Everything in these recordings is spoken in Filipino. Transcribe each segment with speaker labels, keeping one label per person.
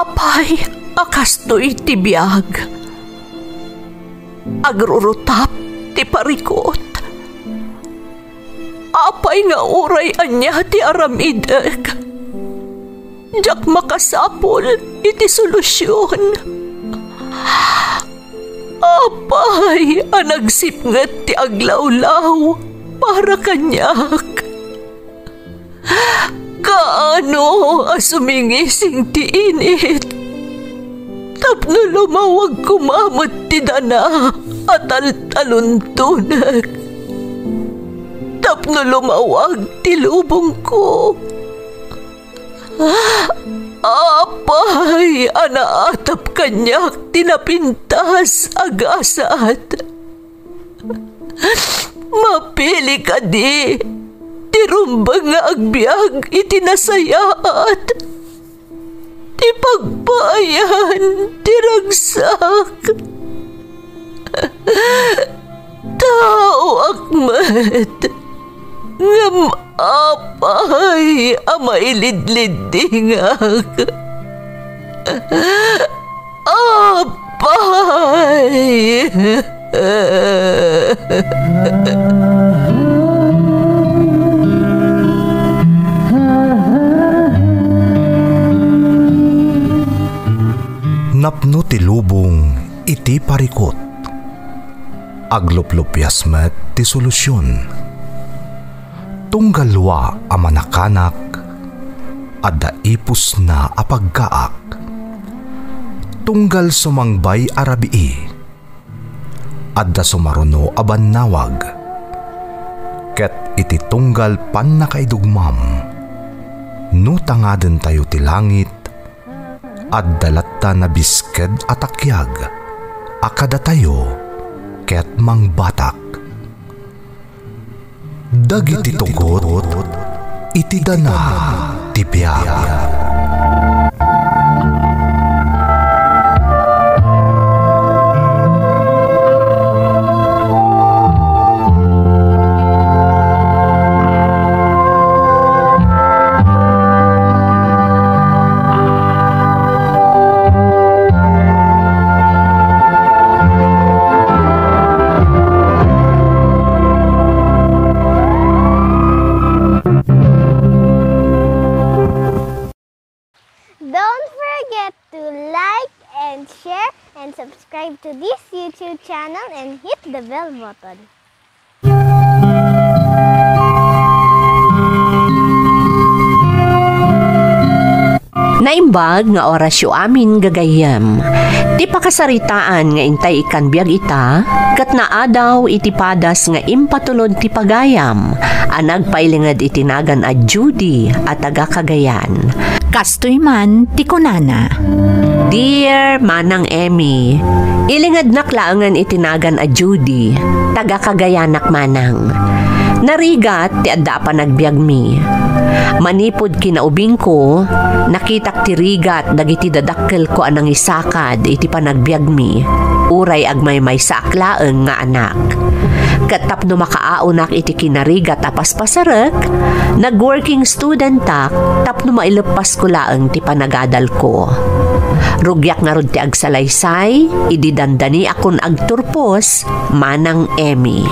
Speaker 1: Apay, akastoy ti biyag. Agrurutap ti parikot. Apay nga uray anya ti aramideg. Jak makasapol iti solusyon. Apay, anagsipnget ti aglawlaw para kanyak. Kaano asumingising ti init. Tapno lumawag kumamot ti dana at taluntunag. Tapno lumawag ti lubong ko. Apay, anaatap kanyak tinapintas agasat. Mapili ka di, tirumbang nga agbyag itinasayaat. Ti pagbayan, tiragsak. Tao akmat, ngam apay, amailidlidingak. Apay.
Speaker 2: Napno ti lubong iti parikot. Agluplupyas met ti solusyon. Tunggalwa a manakanak adda ipus na apagkaak. Tunggal sumangbay arabii adda sumaruno a bannawag. Ket iti tunggal pan nakaidugmam no tangaden tayo ti langit adda latta na bisked atakyag akada tayo ket mangbatak. Dagiti tugot iti dana ti biag.
Speaker 3: Subscribe to this YouTube channel and hit the bell button.
Speaker 1: Naimbag nga orasyo amin gagayam. Ti pakasaritaan nga intay ikan biag ita, kat naadaw iti padas nga impatulod ti pagayam, anag pailingad itinagan a Judy at taga Cagayan.
Speaker 4: Kastoy man ti kunana.
Speaker 1: Dear Manang Emmy, ilingad naklaangan itinagan a Judy, taga Cagayanak manang. Narigat ti adda pa nagbiag mi. Manipod kinaubing ko, nakitak ti rigat dagiti dadakkel ko anang isakad iti panagbiag mi. Uray agmay may saaklaeng nga anak. Katapno makaaunak iti kinarigat apas pasarek, nag-working student tak, tapno mailepas ko laeng ti panagadal ko. Rugyak nga rod ti agsalaysay, ididandani akon agturpos, Manang Emmy.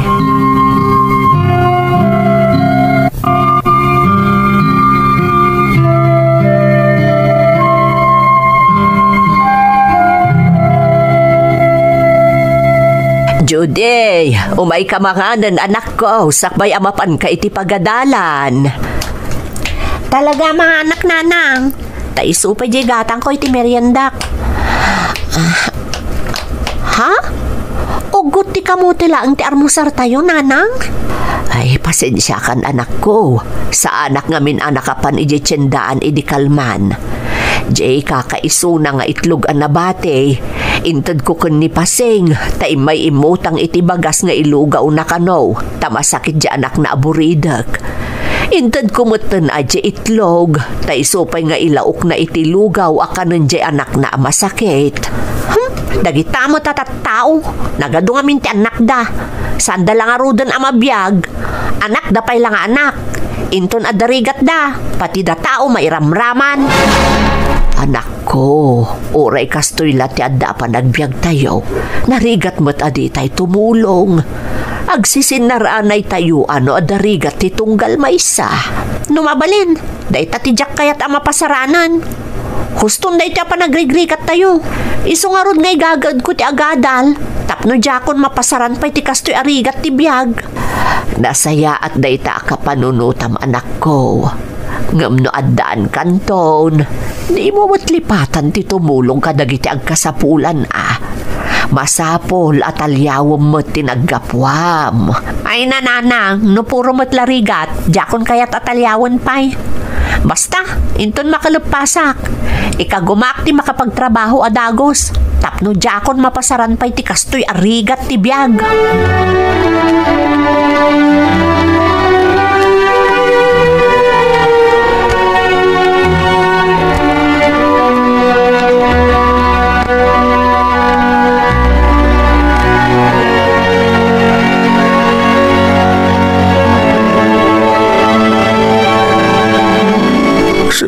Speaker 1: Judy, umay ka manganan anak ko, sakbay amapan ka iti pagadalan.
Speaker 4: Talaga mga anak nanang.
Speaker 1: Taiso pa di gatang ko iti meriendak. Ha? Ugot ti kamuti laang ti armusar tayo, nanang? Ay, pasensya kan anak ko. Sa anak ngamin anakapan iti tiyendaan iti kalman. Jay kakaiso na nga itlog ang nabate. Intad ko kun ni pasing, tay may imutang iti bagas nga ilugaw na kano. Tamasakit di anak na aburidak. Intad ko mutan adya itlog, tay sopay nga ilaok na iti lugaw akanon di anak na masakit. Dagita mo tatatao, nagado nga minti anak da. Sanda lang arudan amabiyag, anak da pay lang anak. Inton adarigat da, pati da tao mairamraman. Anak ko, oray kastoy lati adda pa nagbiag tayo. Narigat mo't adi tay tumulong. Agsisinnaranay tayo ano adarigat ti tunggal maysa.
Speaker 4: Numabalin, day tatijak kayat ang mapasaranan. Huston day tiya pa nagrigrikat tayo. Iso nga ron ngay gagad ko ti agadal. Tapno jakon mapasaran pa'y ti kastoy arigat ti biyag.
Speaker 1: Nasaya at day ta kapanunutam anak ko. Ngam no addaan kanton, di mo matlipatan ti tumulong kadagiti agkasapulan Masapol at alyawam mo tinaggapwam.
Speaker 4: Ay nananang, no puro matlarigat, jakon kayat atalyawan pa'y. Basta, inton makalupasak. Ikagumak ti makapagtrabaho adagos. Tapno jakon mapasaran pa'y ti kastoy arigat ti biyag.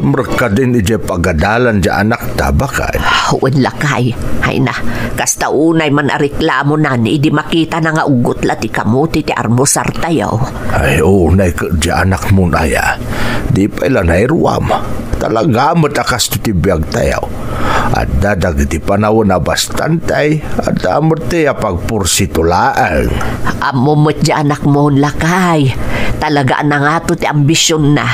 Speaker 5: Mereka din ije pagadalan di anak ta bakay.
Speaker 1: Huwag lakay. Hay na, kasta unay man ariklamo na ni di makita na nga ugot lati kamuti ti armusar tayo.
Speaker 5: Ay unay ka di anak mo na ya. Di pa ilan ay ruwam. Talaga matakas ti biyag tayo. At dadag ti panahon na bastantay at amot ti pagpursitulaan.
Speaker 1: Amumot di anak mo lakay. Talaga na nga to ti ambisyon na.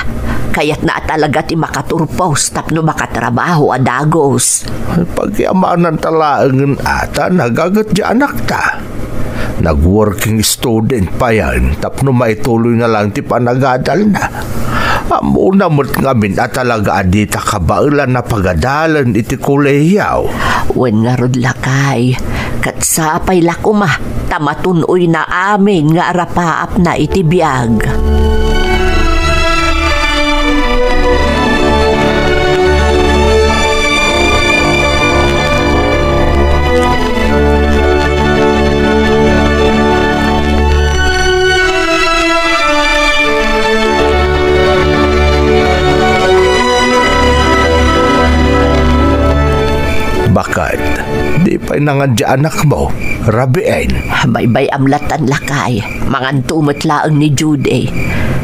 Speaker 1: Kaya't na talaga ti makaturpos tapno makatrabaho adagos.
Speaker 5: Pagyamanan talaangan ata nagagat di anak ta. Nag-working student pa yan tapno maituloy na lang ti panagadal na. Amuna mo't ngamin at talaga adita kabailan na pagadalan iti kuleyaw.
Speaker 1: Wen nga rod lakay. Katsapay lakuma tamatunoy na amin nga arapaap na iti biyag.
Speaker 5: Bakit? Di pa'y nangadya anak mo, Rabiin.
Speaker 1: Baybay amlatan lakay. Mangan tumatlaang ni Jude.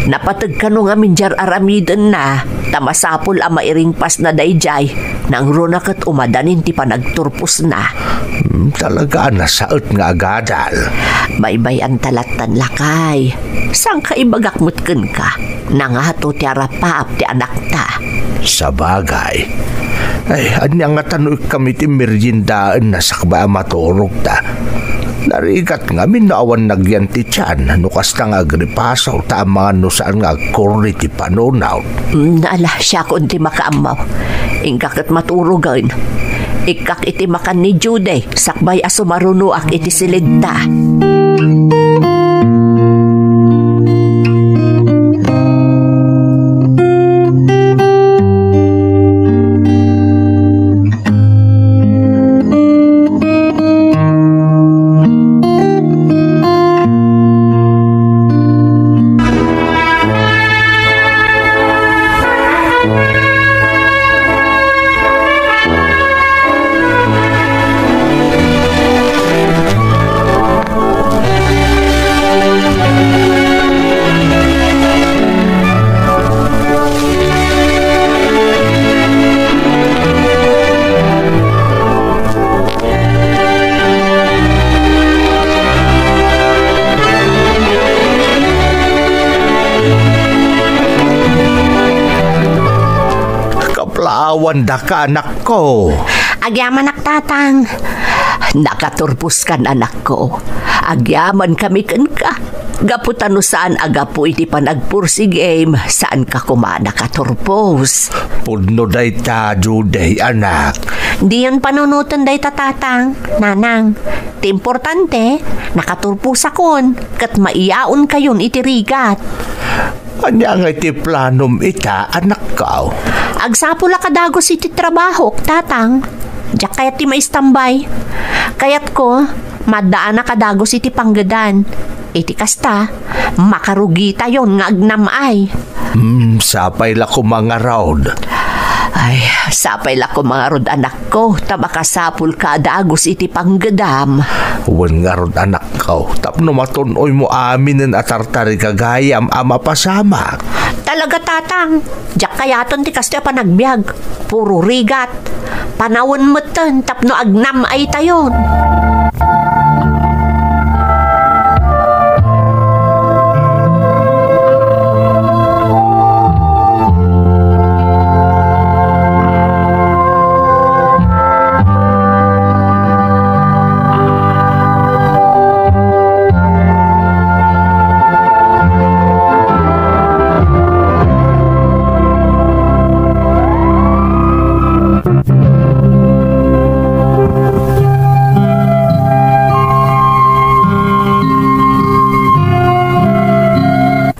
Speaker 1: Napatag ka nung aminjar aramidan na. Tamasapol ang mairingpas na dayjay. Nang runakat umadanin ti panagturpos na.
Speaker 5: Talaga nasaot nga agadal.
Speaker 1: Baybay ang talatan lakay. Sang ka ibagakmutken ka? Nangato ti arapaap ti anak ta.
Speaker 5: Sa bagay. Ay, anya nga tanoy kami ti meriendaan na sakba maturog ta. Narigat nga minawan nagyan ti tiyan no kasta nga agripasaw ta mga no saan nga agkorni ti panunaw.
Speaker 1: Naala siya kung ti makaamaw. Ingkak at maturugan. Ikak iti makan ni Jude. Sakbay asumarunuak iti silid ta.
Speaker 5: Wanda ka anak ko.
Speaker 4: Agyaman tatang.
Speaker 1: Nakaturpos kan anak ko. Agyaman kami kan ka. Gaputan no saan agapo iti panagpursi game. Saan ka kuma nakaturpos?
Speaker 5: Pudno day ta, Jude, anak.
Speaker 4: Di yun panunutan day tatang. Nanang, ti importante, nakaturpos akon. Kat maiyaon kayon iti rigat.
Speaker 5: Anya nga iti planom ita, anak ka.
Speaker 4: Agsapula kadagos iti trabaho, tatang. Diyak kayat ti maistambay. Kayat ko, madaan na kadagos iti panggadan. Iti kasta, makarugi tayon nga agnamay.
Speaker 5: Sapay la ko mga raod.
Speaker 1: Ay, sapay la ko mga rod anak ko, tamakasapul ka dagos iti panggadam.
Speaker 5: Wan nga rod anak ko, tapno matunoy mo aminin at tartari kagayam ama pasama.
Speaker 1: Talaga tatang, jak kayaton ti kasto pa nagbiag, puro rigat. Panawon mo ten, tapno agnam ay tayon.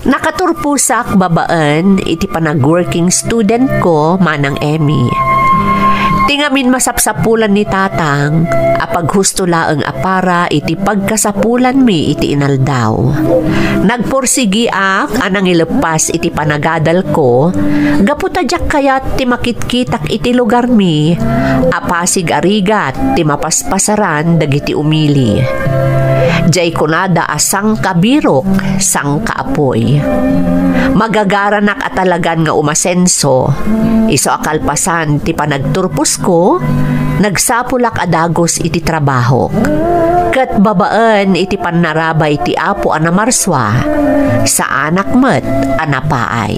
Speaker 1: Nakaturpusak babaan iti panag-working student ko manang Emmy. Tingamin masapsapulan ni tatang apag husto laeng apara iti pagkasapulan mi iti inaldaw. Nagporsigi anang ilepas iti panagadal ko gaputadyak kayat ti makitkitak iti lugar mi apasig arigat ti mapaspasaran dagiti umili. Jay kunada asang kabirok sang kaapoy. Magagaranak at talagan nga umasenso. Iso akalpasan ti panagturpus ko, nagsapulak adagos iti trabaho. Kat babaan iti panarabay ti apo anamarswa, sa anak met anapaay.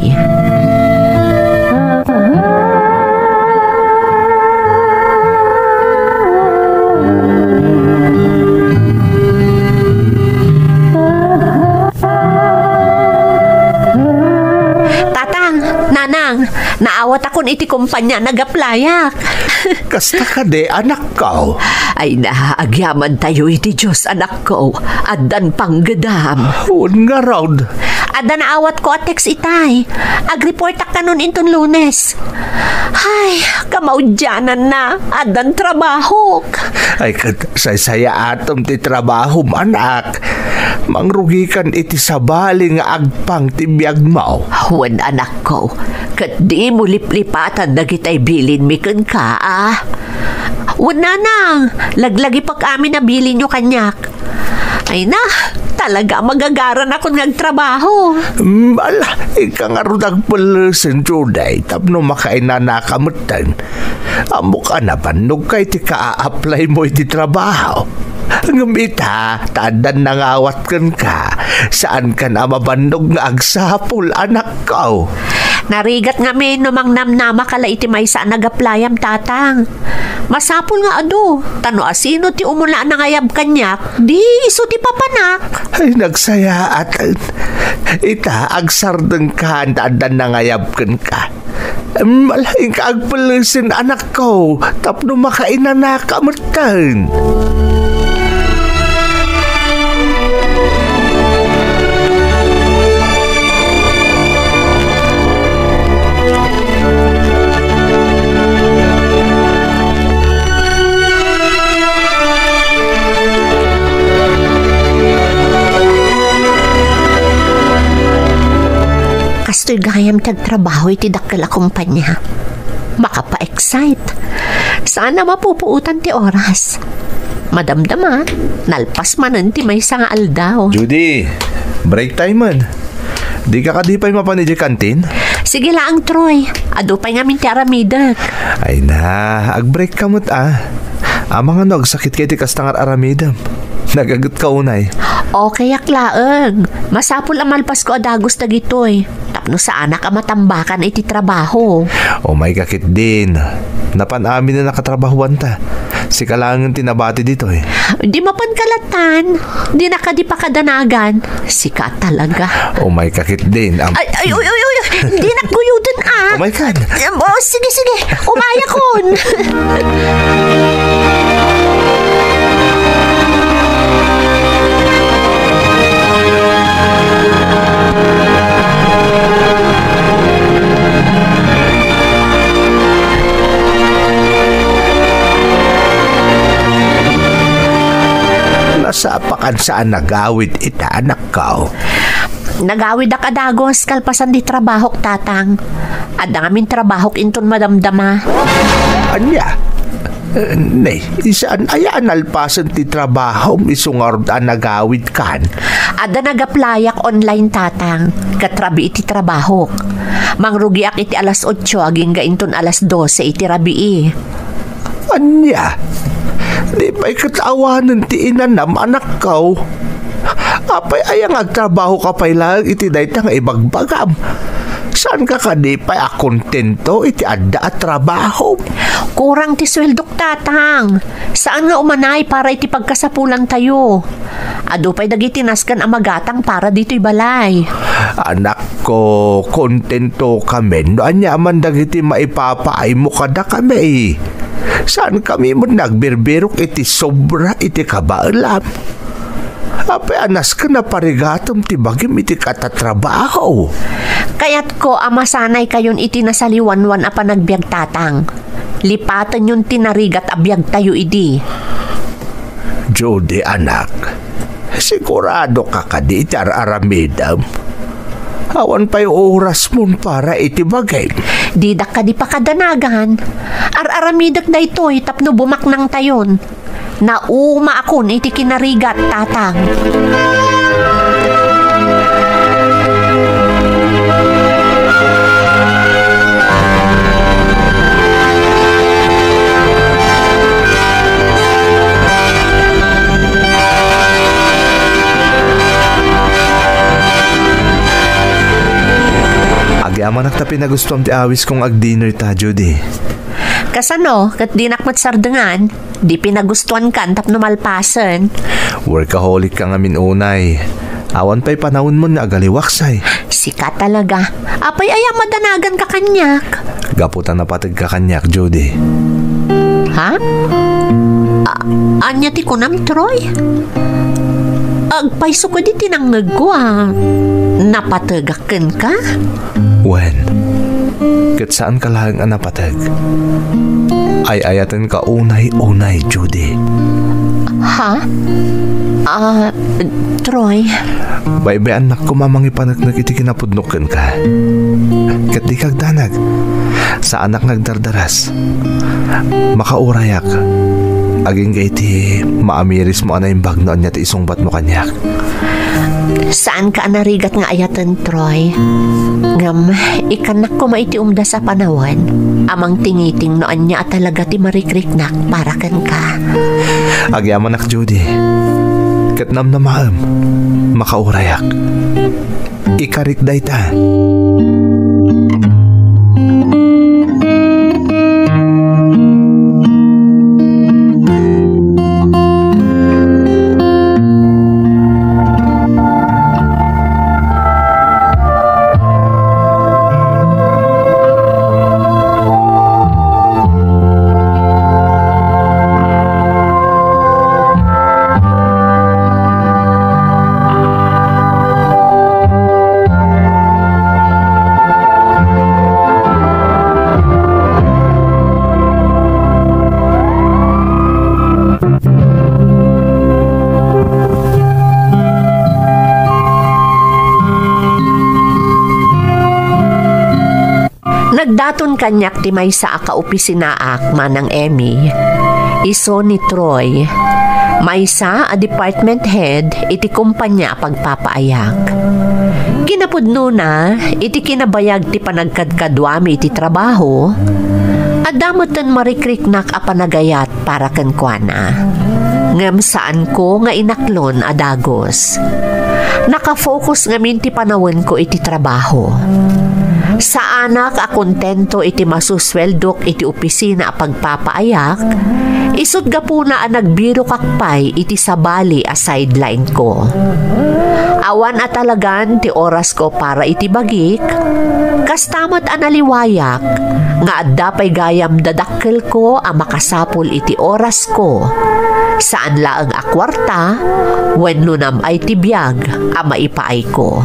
Speaker 1: Naawat akon iti kumpanya nagaplayak.
Speaker 5: Kasta ka de, anak ko.
Speaker 1: Ay naagyaman tayo iti Diyos, anak ko. Addan panggadam.
Speaker 5: Un nga raud.
Speaker 1: Addan naawat ko at text itay. Agreportak ka nun inton Lunes. Ay, kamaudyanan na. Addan trabaho.
Speaker 5: Ay, say-saya atom ti trabaho, anak. Mangrugikan iti sabali nga agpang ti biyag mo.
Speaker 1: Wen anak ko, kat di mo liplipatan dagitay bilin mi ken ka Wen nanang, laglagi pag amin na bilin nyo kanyak. Ay na, talaga magagaran ako nagtrabaho.
Speaker 5: Ala, ika nga rudag palasin juday, tapno makain na nakamutan. Amo ka na panog kay ti ka-a-apply mo iti trabaho. Ngumita, tadan nangawat kan ka. Saan ka na mabandog nga agsapul, anak ko?
Speaker 1: Narigat nga may numang namnama kala iti may saan nagaplayam tatang. Masapul nga ado. Tano asino ti umula na ngayab kanyak. Di iso ti papanak.
Speaker 5: Ay nagsaya at ita agsardeng ka tadan nangayab kan ka. Malaking ka agpalisin, anak ko. Tapno makaina na kamutan.
Speaker 1: Kasto'y gayam tagtrabaho iti dakkel a kumpanya. Makapa-excite. Sana mapupuutan ti oras. Madamdama, nalpas manan ti may nga aldaw.
Speaker 5: Judy, break time man. Di ka kadipay mapanidya kantin?
Speaker 1: Sige lang, Troy. Ado pa'y ngamin ti aramidak.
Speaker 5: Ay na, ag-break ka mo't Amang ano, agsakit kay ti kastangar aramidam. Nagagot ka unay.
Speaker 1: Okay, aklaeng. Masapul amalpas ko adagos na gitoy. Tapno sa anak ang matambakan iti trabaho.
Speaker 5: O may kakit din. Napanamin na nakatrabahuan ta. Si kalangan tinabati dito eh.
Speaker 1: Di mapankalatan. Di nakadi pa kadanagan. Sika talaga.
Speaker 5: O may kakit din.
Speaker 1: Ay. Di nakguyudan
Speaker 5: Oh my God.
Speaker 1: Oh, sige. Umaya kon.
Speaker 5: Nasapakan saan nagawid ita, anak ko.
Speaker 4: Nagawid ak adagos kalpasan di trabahok tatang. Adda ngamin trabahok inton madamdama.
Speaker 5: Anya? Nay, isaan ayaan alpasan ti trabaho isungarod ang nagawid kan.
Speaker 4: Adda nagaplayak online tatang. Katrabi iti trabahok. Mangrugi ak iti alas 8 aging gainton alas 12 iti rabii.
Speaker 5: Anya? Di pa'y katawanan ti inanam anak kaw. Apay ayang agtrabaho ka pa'y lang iti daytang ibagbagam. Saan ka di pa'y akontento iti adda at trabaho?
Speaker 4: Kurang ti sweldok tatang. Saan nga umanay para iti pagkasapulan tayo? Ado pa'y dagiti naskan amagatang para dito'y balay.
Speaker 5: Anak ko, kontento kami. No anya man dagiti maipapaay mo kada kami. Saan kami mo nagbirbirok iti sobra iti kabaalam? Apay anas ka na parigatom ti bagim iti katatrabaho.
Speaker 4: Kaya't ko amasanay kayon iti nasaliwanwan a panagbiag tatang. Lipatan yung tinarigat abiyag tayo idi.
Speaker 5: Jody anak, sigurado ka kadi iti aramidam. Awan pa'y oras mo para iti bagay.
Speaker 4: Didak ka di pa kadanagan. Aramidak na ito'y tapno bumaknang tayon. Nauma akon iti kinarigat tatang.
Speaker 2: Agyaman naktapi na gusto ti awis kong ag-dinner ta, Judy.
Speaker 4: Kasano, kat di nakmatsardengan, di pinagustuhan kan tapno malpasan.
Speaker 2: Workaholic ka nga unay. Awan pa'y panahon mo na agaliwaksay.
Speaker 4: Sika talaga. Apay ayang madanagan ka kanyak.
Speaker 2: Gaputan na patag ka kanyak, Judy.
Speaker 4: Ha? Anya ti kunam, Troy? Agpaiso ko di tinangag ko Napatagakan ka?
Speaker 2: When? Kat saan ka lang ang napatag? Ay ayatan ka unay-unay, Judy.
Speaker 4: Ha? Troy?
Speaker 2: Bay-bay anak ko mamangi panagnak iti kinapudnukan ka. Kat di kagdanag. Sa anak nagdardaras. Makaurayak. Aging ka iti maamiris mo anay bagnoan niya ti isungbat mo kanyak.
Speaker 4: Saan ka narigat nga ayatan, Troy? Ngam, ikanak ko maiti umda sa panawan. Amang tingiting noan niya at talaga ti marikriknak para kan ka.
Speaker 2: Agyaman nak, Judy. Katnam na maam. Makaurayak. Ikarikday ta.
Speaker 4: Nagdaton kanyak ti may sa akaopisinaak manang Emmy. Iso ni Troy. May sa a department head iti kumpanya pagpapaayak. Kinapudno na iti kinabayag ti panagkadkadwami iti trabaho. Adamutan marikriknak a panagayat para kenkwana. Ngem saan ko nga inaklon adagos. Nakafocus ngamin ti panawin ko iti trabaho. Sa anak a kontento iti masusweldok iti opisina a pagpapaayak, isut gapuna a nagbiro kakpay iti sabali a sideline ko. Awan at talagan ti oras ko para iti bagik, kastamot analiwayak, nga adda pay gayam dadakkel ko a makasapol iti oras ko. Saan laang akwarta, when lunam ay tibiyag a maipaay ko.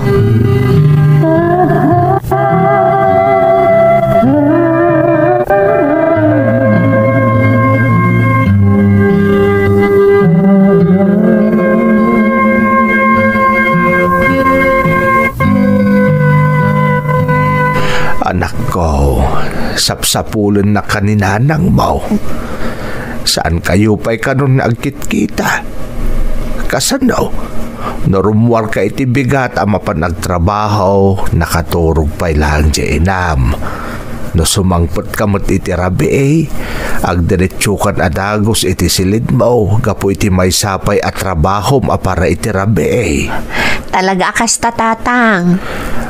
Speaker 5: ko, sapsapulan na kaninanang mo. Saan kayo pa'y kanon agkit-kita? Kasano? Norumwar ka iti bigat ama pa nagtrabaho, nakaturog pa'y lang di inam. No sumangpot ka mo't iti rabi agdiretsukan adagos iti silid mo, gapo iti may sapay at trabaho para iti rabi
Speaker 4: Talaga kasta tatang.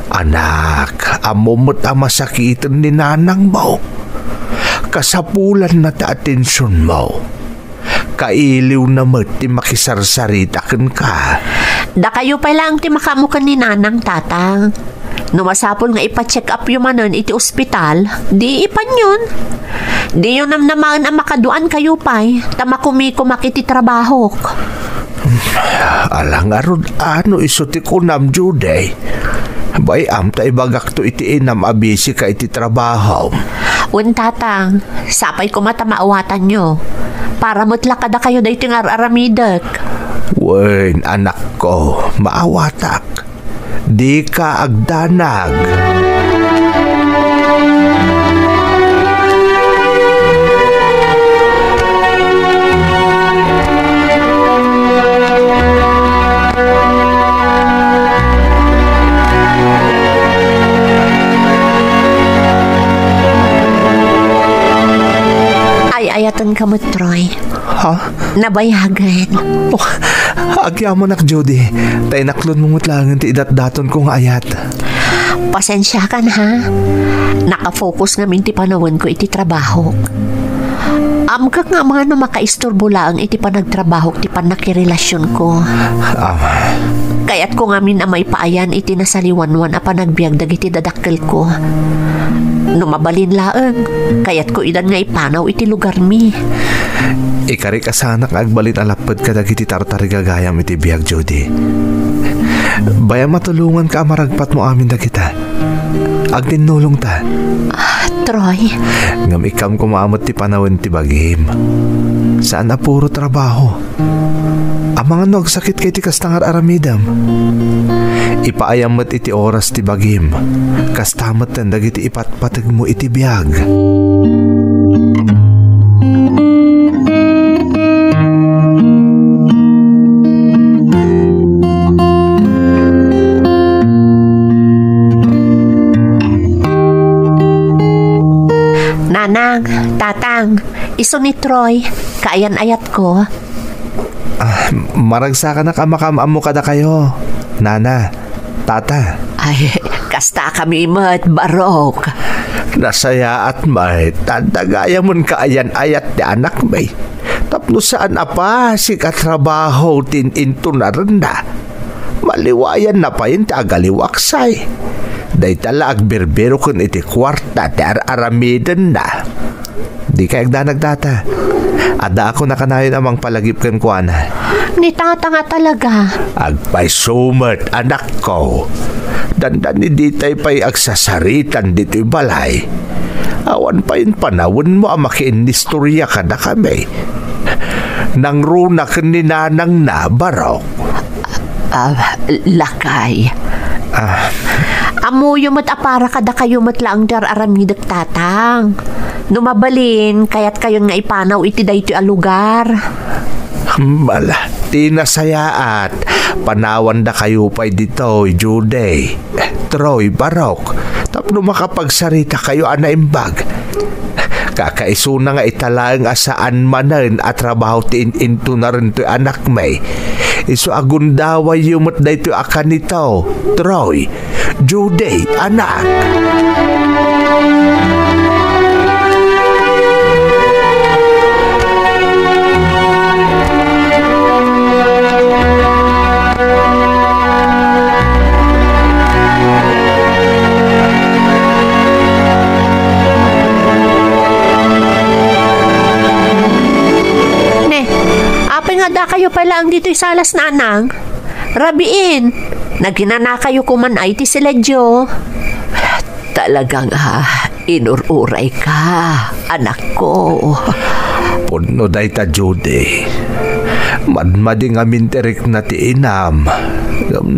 Speaker 5: Anak, amumot ang masakitan ni nanang mo. Kasapulan na ta atensyon mo. Kailiw na mo't ti makisarsaritakan ka.
Speaker 4: Da kayo pa lang ti makamukan ni nanang tatang. Numasapol nga ipa-check up yung manon iti ospital, di ipan yun. Di yun naman ang makaduan kayo pa'y, tamakumiko makiti trabaho.
Speaker 5: Alang arod ano iso ti kunam juday. Bayam ta ibagak to iti inam abisi ka iti trabaho.
Speaker 4: Tatang, sapay ko matamaawatan nyo. Para mutlakada kayo da iti ngararamidak.
Speaker 5: Wen, anak ko, maawatak. Di ka agdanag.
Speaker 4: Ayatan ka mo, Troy.
Speaker 2: Ha?
Speaker 4: Nabayagan.
Speaker 2: Oh, agya mo nak, Judy. Tay naklon mong mutlangan ti idat-daton kong ayat.
Speaker 4: Pasensya ka na, ha? Nakafocus nga minti panawan ko iti trabaho. Amkak nga mga no makaisturbo lang iti panagtrabaho ti panakirelasyon ko. Kaya't ko nga min amay paayan iti nasaliwanwan a panagbiag dagiti dadakkel ko. Numabalin laeng, kaya't ko idan nga ipanaw iti lugar mi.
Speaker 2: Ikari ka sana kang agbalin alapad ka dagiti tartarigagayam iti biyag, Judy. Baya matulungan ka maragpat mo amin dagita. Agtinulong ta.
Speaker 4: Troy.
Speaker 2: Ngam ikam kumaamot ti panawin ti bagim. Saan na puro trabaho. Ang mga nagsakit kay ti kastangar aramidam. Ipaayam mo't iti oras ti bagim. Kastamat tandag iti ipatpatag mo iti biyag.
Speaker 4: Nanang, tatang, iso ni Troy, kaayan ayat ko.
Speaker 2: Maragsa ka na kamakam mo kada kayo. Nana, tata.
Speaker 4: Ay, kasta kami mat barok.
Speaker 5: Nasaya at may tandagaya mo kaayan ayat ti anak may. Tapno saan apa si katrabaho tin-into na rin na. Maliwayan na pa yun ti agaliwaksay. Day tala agberbero kun iti kwarta ti aramidan na. Di ka agdanag data. Ada ako nakanayon amang palagip kan kuana.
Speaker 4: Ni tata nga talaga.
Speaker 5: Agpay sumat anak ko. Dandan ni ditay pa'y agsasaritan dito'y balay. Awan pa yun panawin mo ang makiinistorya ka na kami. Nang runa ka ni nanang na barok.
Speaker 4: Lakay. Amuyo mat apara kada kayo mat lang dar aramidak tatang. Numabalin kaya't kayo nga ipanaw iti daytoy a lugar.
Speaker 5: Mala, tinasayaat. Panawan da kayo pa'y dito, Juday. Troy, barok. Tapno makapagsarita kayo anaimbag. Kakaiso na nga italang asaan manan at trabaho tin-into na rin to'y anak may. Iso agundaway yumot na ito akan nito. Troy, Juday, anak.
Speaker 4: Da kayo pala ang dito'y salas na anang. Rabiin, naginana kayo kuman ay ti sila Jo.
Speaker 1: Talagang inururay ka, anak ko.
Speaker 5: Puno day ta, Judy. Madmading amin terik na ti inam.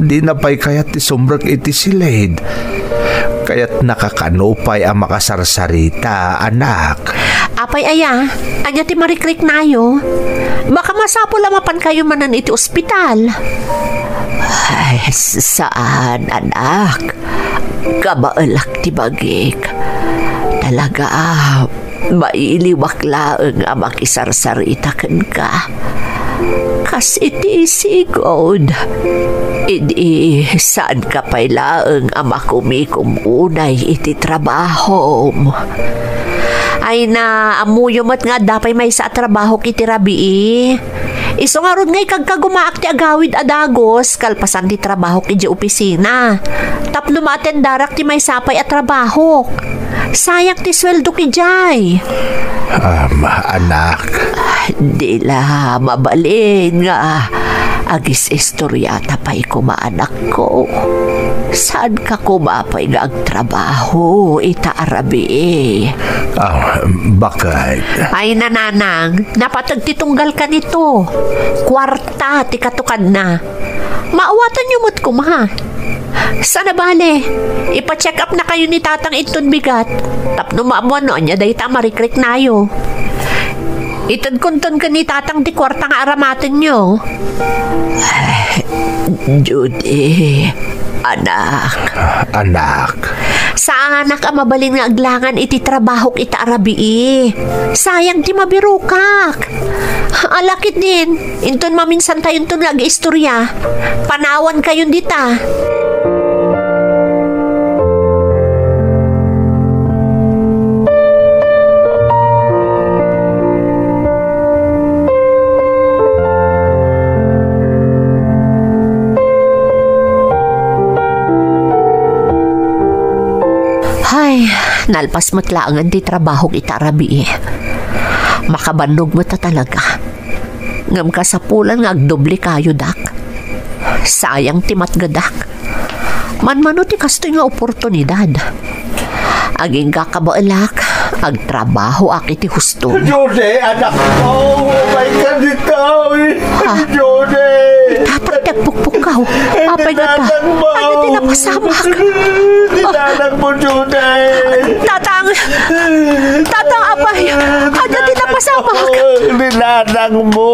Speaker 5: Di na pa'y kayat ti sumrak iti silid. Kaya't nakakanupay ang makasarsarita, anak.
Speaker 4: Apay aya, anya ti marikrik nayo. Baka masapo lamapan kayo manan iti ospital.
Speaker 1: Ay, saan, anak? Kabaalak ti bagik. Talaga, mailiwak laeng ang makisarsaritaken ka. Kas iti sigod. Idi, saan ka pa'y laeng ang makumikum-unay iti trabaho mo?
Speaker 4: Ay na, amuyo mat nga dapay may sa trabaho kiti rabii. Iso nga ron ngay kagkagumaak ti agawid adagos, kalpasan ti trabaho kiti opisina. Tapno maatendarak ti may sapay at trabaho. Sayang ti sweldo ki jay.
Speaker 5: Anak.
Speaker 1: Di la mabalin nga. Agis istoryata pa'y kumaanak ko. Saan ka kumapay nga agtrabaho, itaarabi
Speaker 5: Bakit?
Speaker 4: Ay nananang, napatagtitunggal ka nito. Kwarta, ti katukad na. Maawatan yung mo't kuma. Sana bale, ipa-check up na kayo ni tatang iton bigat. Tapno maamuan no, anya dahi tamarikrik nayo. Itun-kuntun ka ni tatang di kwarta nga aramatin nyo.
Speaker 1: Judy, anak.
Speaker 4: Sa anak ang mabalin nga aglangan iti trabaho ita arabii. Sayang ti mabirukak. Alakit din. Intun maminsan tayo intun nga ag-istorya. Panawan kayon dita. Nalpas mo't laangan di trabaho kita rabi. Makabandog mo ta talaga. Ngam ka sa pulan nga agdoble kayo dak. Sayang timat gadak. Man-mano ti kasto nga oportunidad. Aging kakabaalak, agtrabaho akiti husto.
Speaker 5: Jode, anak ko! May ka dito! Jode!
Speaker 4: Dapat nagpukpukaw. Apay na ta. Ano tinapasamak?
Speaker 5: Tinanang mo, Jode!
Speaker 4: Tatang, apay. Ano tinapasamak?
Speaker 5: Tinanang mo!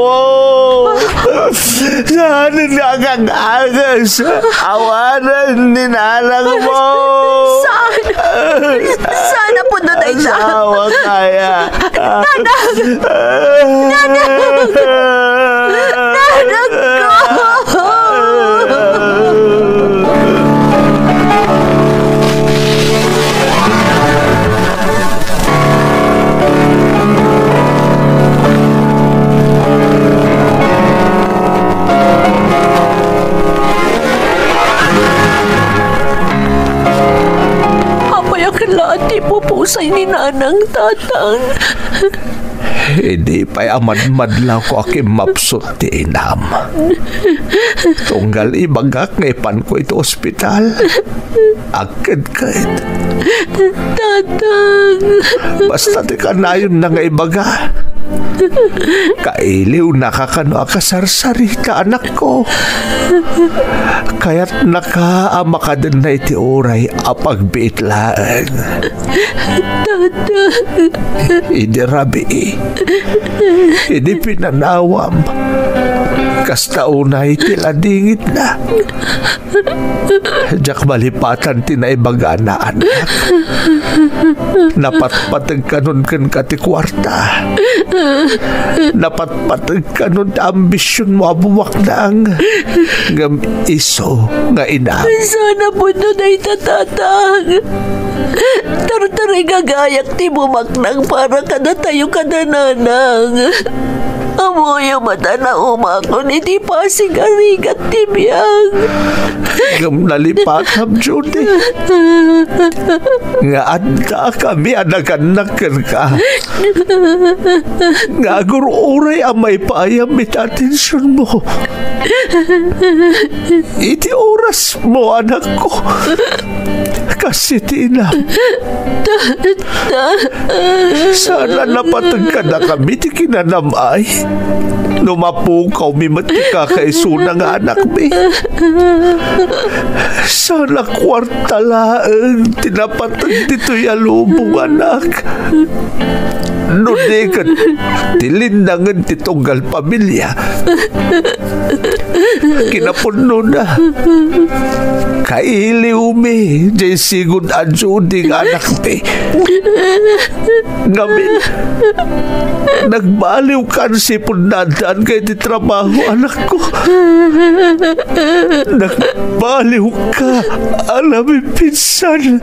Speaker 5: Saan nag-agas? Awanan, ninanang mo!
Speaker 4: Sana po na tayo sa...
Speaker 5: Asawa kaya!
Speaker 4: Nanang ko! Pupusay ni nanang tatang.
Speaker 5: Hindi pa'y amadmadlaw ko aking mapsot ti inam. Tunggal ibagak ngaypan ko ito ospital. Agkad-kad.
Speaker 4: Tatang.
Speaker 5: Basta ti kanayon na nga ibaga. Kailiw nakakano akasarsarita anak ko. Kaya't nakaama ka din na iti oray apagbiitlaan.
Speaker 4: Tatang.
Speaker 5: Hindi rabi. Hindi pinanawam. Kasta unay tiladingit na. Diyak malipatan tinaibaga na anak. Napatpatag kanon kan kati kwarta. Napatpatag kanon ambisyon mo abuwak na ang ngam iso nga inam.
Speaker 4: Sana po na tatang. Tartaray gagayak ti bumaknang para kada tayo kada nanang. Amoy mata na umakon iti pasig-arigat tibiyang.
Speaker 5: Ngam nalipatam, Judy. Nga adda kami anaganak ka. Nga agur-uray ang may paayam it atensyon mo. Iti oras mo, anak ko. Kasi tina. Sana napatag ka na kami ti kinanamay. Numapukaw mi matika kay sunang anak mi. Sana kwarta laan tinapatag dito yalubong anak. Nudikan tilindangan ti tunggal pamilya. Kinapuno na. Kailiw mi jay sigud adjuding anak mi. Ngamin nagbaliw kan si punadaan kay ti trabaho anak ko. Nagbaliw ka alamin pinsan.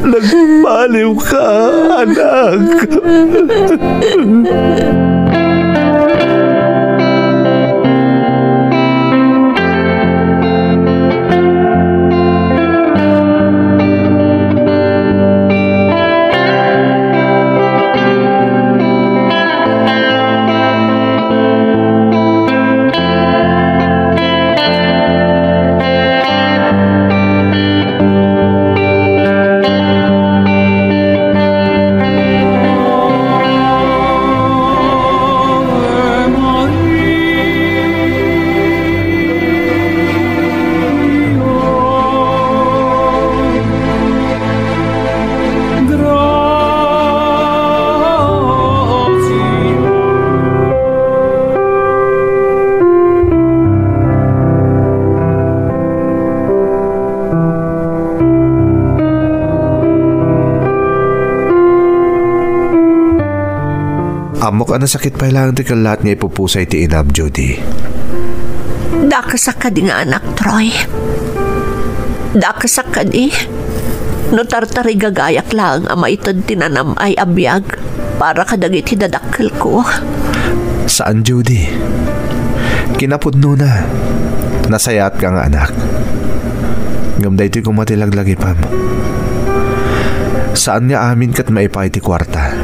Speaker 5: Nagbaliw ka anak.
Speaker 2: Amok ana sakit pa lang ti kalat nga ipupusay ti inab, Judy.
Speaker 4: Dakasakad nga anak, Troy. Dakasakad No tartari gagayak lang ama itod tinanam ay abiyag para kadagit hidadakkel ko.
Speaker 2: Saan, Judy? Kinapudno na. Nasayat ka nga anak. Ngamday ti kumatilaglagi pam. Saan nga amin kat maipay ti kwarta?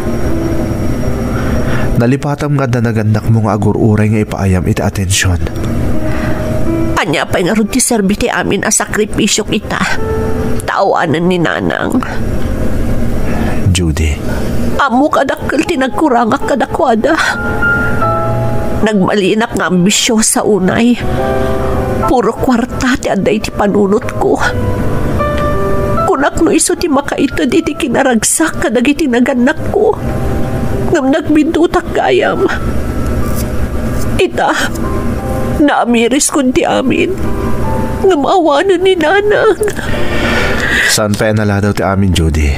Speaker 2: Nalipatam nga danagandak mo nga agur-uray nga ipaayam iti atensyon.
Speaker 4: Anya pa nga rin ti serbiti amin a sakripisyo kita. Tawanan ni nanang.
Speaker 2: Judy.
Speaker 4: Amo kadakkel tinagkurangak kadakwada. Nagmalinak nga ambisyo sa unay. Puro kwarta ti aday ti panunot ko. Kunak no iso ti makaitad iti kinaragsak kadagiti naganak ko. Ngam nagbintutak gayam. Ita, naamiris kundi amin. Ngam awanan ni nanang.
Speaker 2: Saan pa nala daw ti amin, Judy?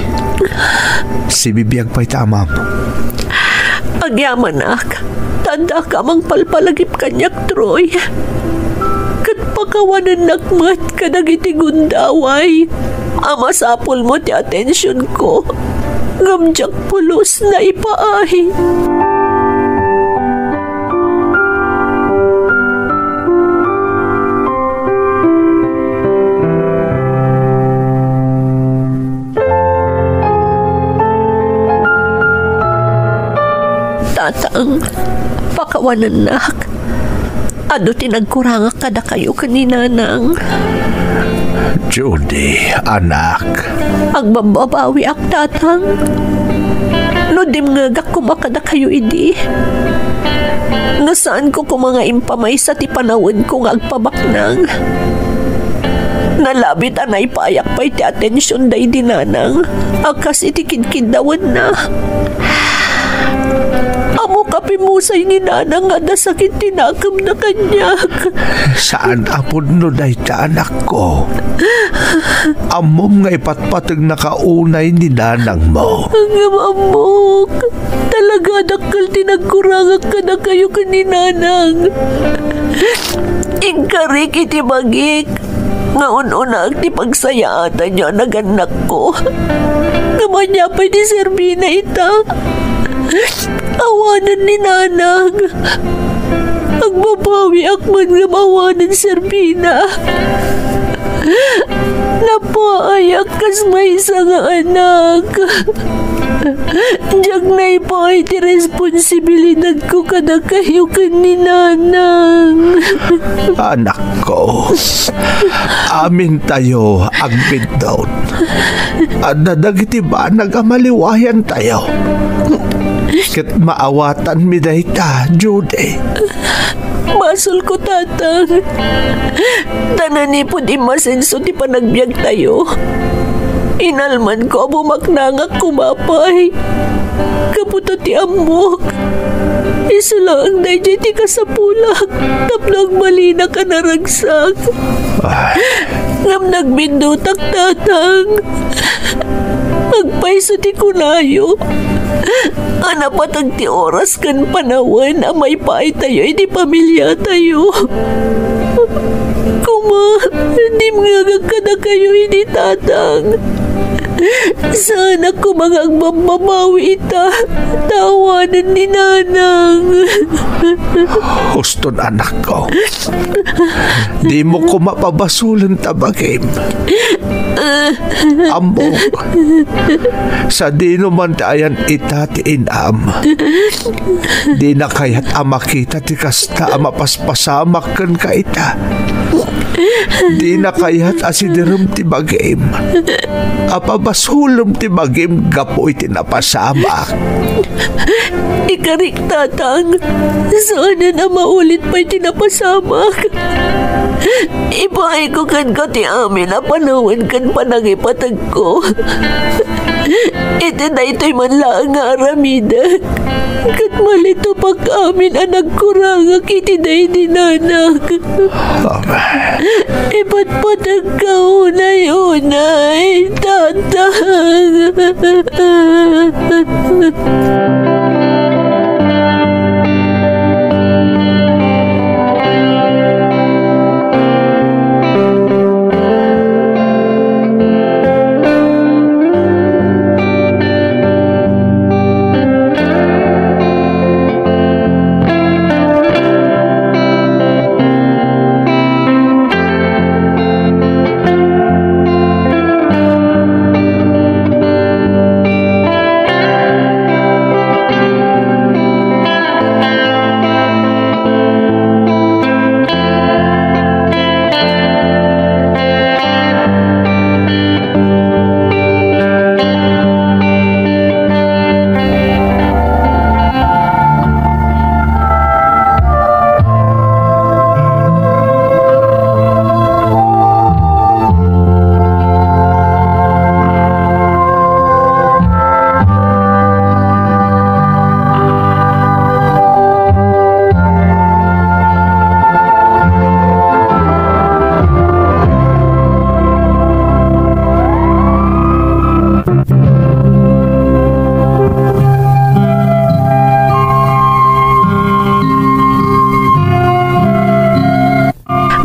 Speaker 2: Si bibiyag pa'y tamam.
Speaker 4: Agyaman ak, tanda ka mang palpalagip kanyak, Troy. Kat pakawanan nakmat kadagiti gundaway. Ama sapol mo ti atensyon ko. Ngamjak pulos na ipaahi. Tatang, pakawanan nak. Ado tinagkurangak kada kayo kaninanang.
Speaker 5: Judy, anak.
Speaker 4: Agbababawi ak tatang. No dim ngagak kumakada kayo idi. No saan ko mga impamay sa tipanawin ko nga agpabaknang. Nalabit anay payak pa iti atensyon day dinanang. Akas iti kidkidawan na. Amo kapimusay ni nanang nga nasakit tinakam na kanyak.
Speaker 5: Saan apod no day ta anak ko? Amom nga ipatpatag na kaunay ni nanang mo.
Speaker 4: Ang amok. Talaga dakal tinagkurangak ka na kayo kaninanang. Ingkarik iti bagik. Ngaon-una ti pagsayaatan niya naganak ko. Naman niya pa di Serbina ita. Awanan ni nanang. Agbabawi akman nga mawanan Serbina. Napaayak kas may isa nga anak. Diyak na ipa ay ti responsibilidad ko kada kayo ni nanang.
Speaker 5: Anak ko, amin tayo ang bidon. At nadagiti ba nagamaliwayan tayo? Kat maawatan mi dayta, Judy.
Speaker 4: Masol ko, tatang. Tananipod imasenso ti panagbiag tayo. Inalman ko bumaknangak kumapay. Kaputo ti amok. Isa lang ang dayjay ti kasapulak. Tapnog malina ka naragsak. Ngam nagbindutak, tatang. Agpaiso ti kunayo. Anapatag ti oras kan panawan a may paay tayo di pamilya tayo. Kuma, hindi mga kada kayo hindi tatang. Sana ko mga agbababawi ita. Tawanan ni nanang.
Speaker 5: Huston, anak ko. Di mo ko mapabasulan tabagim. Ambo, sa di naman tayan itatiin di na kaya't amakita ti kasta mapaspasamak kan ka ita. Di na kaya't asidirum ti bagim. Apabasulom ti bagim gapo iti napasamak.
Speaker 4: Ikarik, tatang. Sana na maulit pa'y tinapasamak. Ipahay ko kan ka ti amin na panawan kan panangipatag ko. Iti na ito'y manlaang nga aramidak. Kat malito pag amin ang nagkurangak iti na idinanak. Iba't patag ka unay-unay, tatang.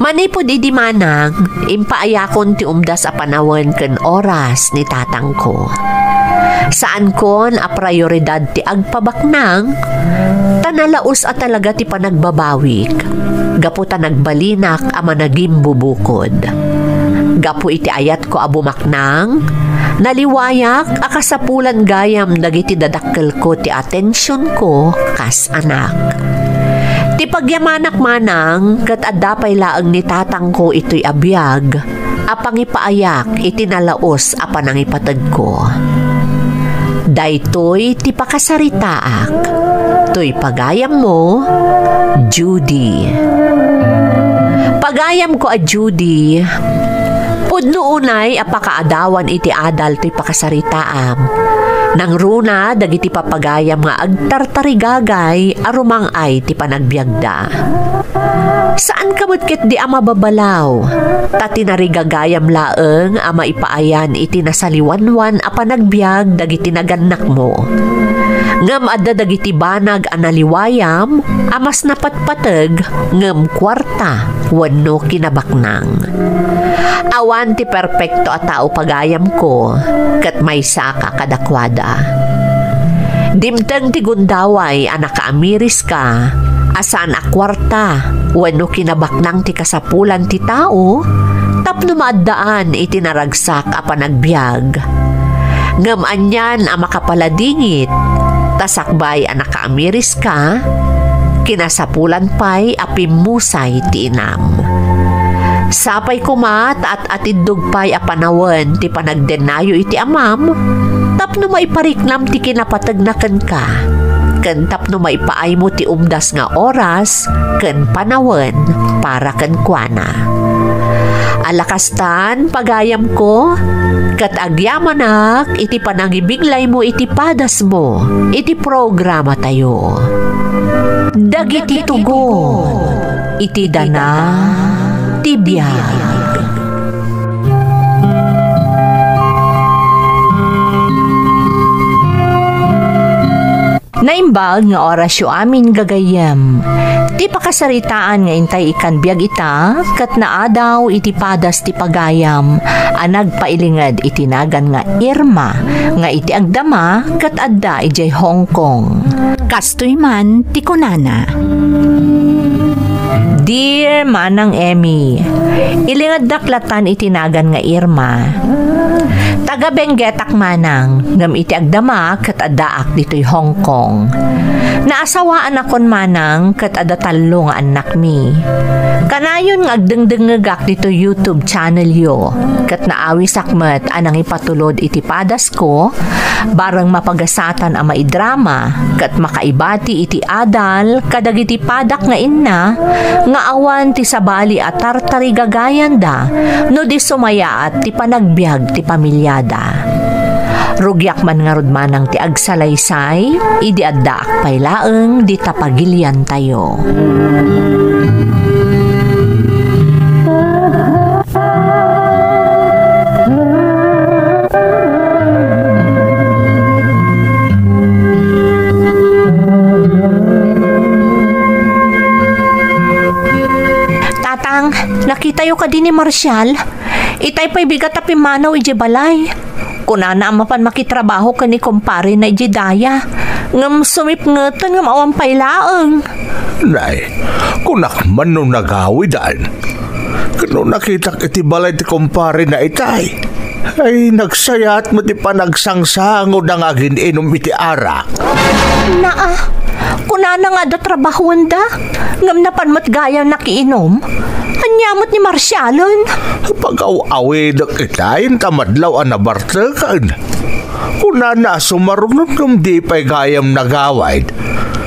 Speaker 4: Manipod idi manang, impaayakon ti umdas a panawan ken oras ni tatang ko. Saan kon a prioridad ti agpabaknang, tanalaos at talaga ti panagbabawik. Gapu ta nagbalinak a managim bubukod. Gapu iti ayat ko a bumaknang, naliwayak a kasapulan gayam dagiti dadakkel ko ti atensyon ko kas anak. Ti pagyamanak manang, kat adapay laang ni tatang ko ito'y abiyag, apangipaayak itinalaos a panangipatag ko. Daytoy ti pakasaritaak, to'y pagayam mo, Judy. Pagayam ko a Judy, pudno unay apakaadawan iti adal to'y pakasaritaam. Nang runa, dagiti papagayam nga agtartarigagay, arumang ay ti panagbiagda. Saan kamutkit di ama babalaw? Tati narigagayam laeng ama ipaayan iti nasaliwanwan a panagbiag dagiti naganak mo. Ngam adda dagiti banag analiwayam, amas napatpateg, ngam kwarta, wano kinabaknang. Awan ti perpekto a tao pagayam ko, kat may saka kadakwada. Dimteng ti gundaway anak kaamiris ka, asaan a kwarta, wano kinabaknang ti kasapulan ti tao, Tapno maadaan iti naragsak a panagbiag. Ngem anyan a makapaladingit, tasakbay a nakaamiris ka, kinasapulan pa'y a pimusay ti inam. Sapay kumat at atidog pa'y a panawen ti panagdenayo iti amam, tapno maipariklam ti kinapatagnakan ka, ken tapno maipaay mo ti umdas nga oras, ken panawen para ken kuana. Alakastan pagayam ko, kat agyamanak iti panangibiglay mo iti padas mo, iti programa tayo. Dagiti tugon, iti dana, tibiyag.
Speaker 6: Naimbag nga orasyo amin gagayem. Ti pakasaritaan nga intay ikan biag ita, kat naadaw iti padas ti pagayam, anag pailingad itinagan nga Irma, nga iti agdama, kat adda ijay Hong Kong. Kastoy man ti kunana. Dear Manang Emmy, ilingad daklatan itinagan nga Irma. Taga Benguetak manang, ngam iti agdama kat adaak dito'y Hong Kong. Naasawaan akon manang kat ada talo nga anak mi. Kanayon nga agdengdengegak dito YouTube channel yo, kat naawi sakmet anang ipatulod iti padas ko, barang mapagasatan ang maidrama, kat makaibati iti adal, kadag iti padak nga inna, nga awan ti sabali at tartari gagayan da, no di sumaya at ti panagbiag ti pamilyada. Rugyak man nga rudmanang ti agsalaysay, idi addaak paylaeng di tapagilyan tayo. Tatang, nakita yo ka din ni Marcial? Itay pa'y bigat api manaw iji balay. Kunana amapan makitrabaho ka ni kumpare na iji daya. Ngam sumip ngeten ngam awang paylaeng.
Speaker 5: Nay, kunak man nung nagawi daan. Kano nakita iti balay ti kumpare na itay. Ay nagsayat mo ti panagsangsangod ang agin inom iti arak.
Speaker 6: Naa, kunana nga da trabahoan da. Ngam napanmat gaya nakiinom. Anyamot ni Marcialon.
Speaker 5: Pag-aw-awid itayin tamadlaw ang nabartakan. Kuna na sumarunod kung di pa'y gayam nagawid,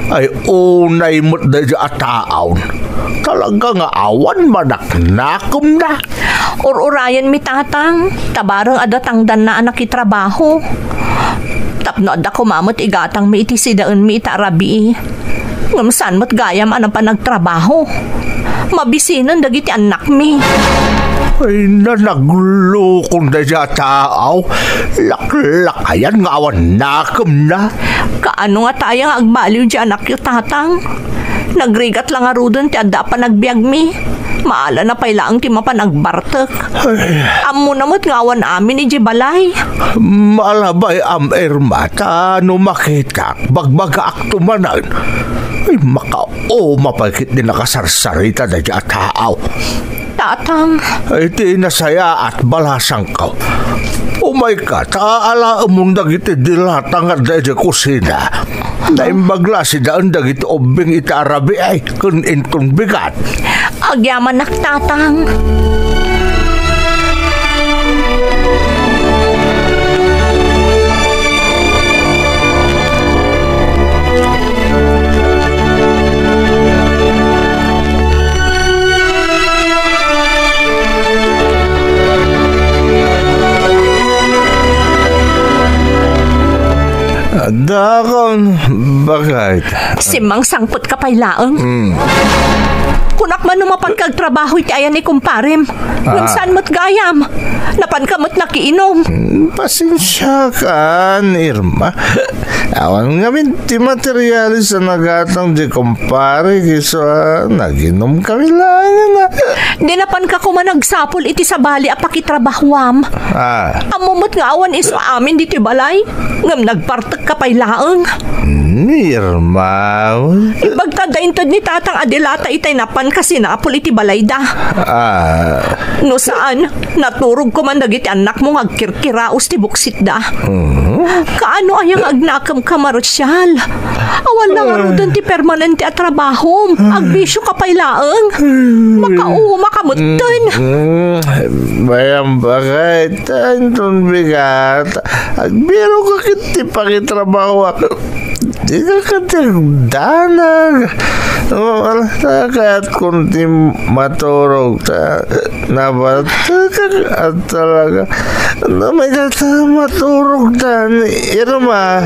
Speaker 5: ay unay mo't na dya ataon. Talaga nga awan manaknakom na.
Speaker 6: Ur-urayan mi tatang, tabarang adatang dan na anak itrabaho. Tapno ada kumamot igatang mi iti sidaan mi itarabi. Ngamsan mo't gayam anang panagtrabaho. Mabisinan dagiti anak mi.
Speaker 5: Ay nanaglukong na dya taaw. Laklakayan nga awan nakom na.
Speaker 6: Kaano nga tayang agbaliw dya anak yu tatang? Nagrigat lang arudon ti adda pa nagbiag mi. Maala na pailaang ti mapanagbartek. Amo namot nga awan amin iji balay.
Speaker 5: Malabay am ermata no makita bagbaga aktumanan. Ay makao mapagkit din nakasarsarita na dya taaw.
Speaker 6: Tatang.
Speaker 5: Ay ti nasaya at balasang ka. Umay ka, taala among dagiti dilatang at dahil kusina. Naimbagla si daan dagiti obing itarabi ay kun intong bigat.
Speaker 6: Agyaman naktatang.
Speaker 5: Dakon, bakit?
Speaker 6: Simang sangpot ka pailaeng. Kunak man numapan kag trabaho iti ayan ni kumparim. Nung saan mo't gayam. Napan ka mo't nakiinom.
Speaker 5: Pasensya ka, Irma. Awan ngamin ti materialis sa nagatang di kumpare kisa naginom kami lang na.
Speaker 6: Di napan ka kumanagsapol iti sabali apakitrabahwam. Amumot nga awan iso amin diti balay. Ngam nagpartek kapaylaang.
Speaker 5: Irma.
Speaker 6: Ibagtadaintod ni tatang Adelata itay napan kasi naapol iti balayda. No saan, naturog ko man dagiti anak mo agkirkiraos ti buksit da. Kaano ayang agnakam kamarosyal? Awan lang arudan ti permanente at trabahom. Agbisyo kapaylaang. Makamutan.
Speaker 5: Bayang bagay, tanton bigat. Agbiro ka kiti pakitrabaho ako. Di ka katagdanag. Kahit kunti maturog nabatag at talaga na may maturog na Irma.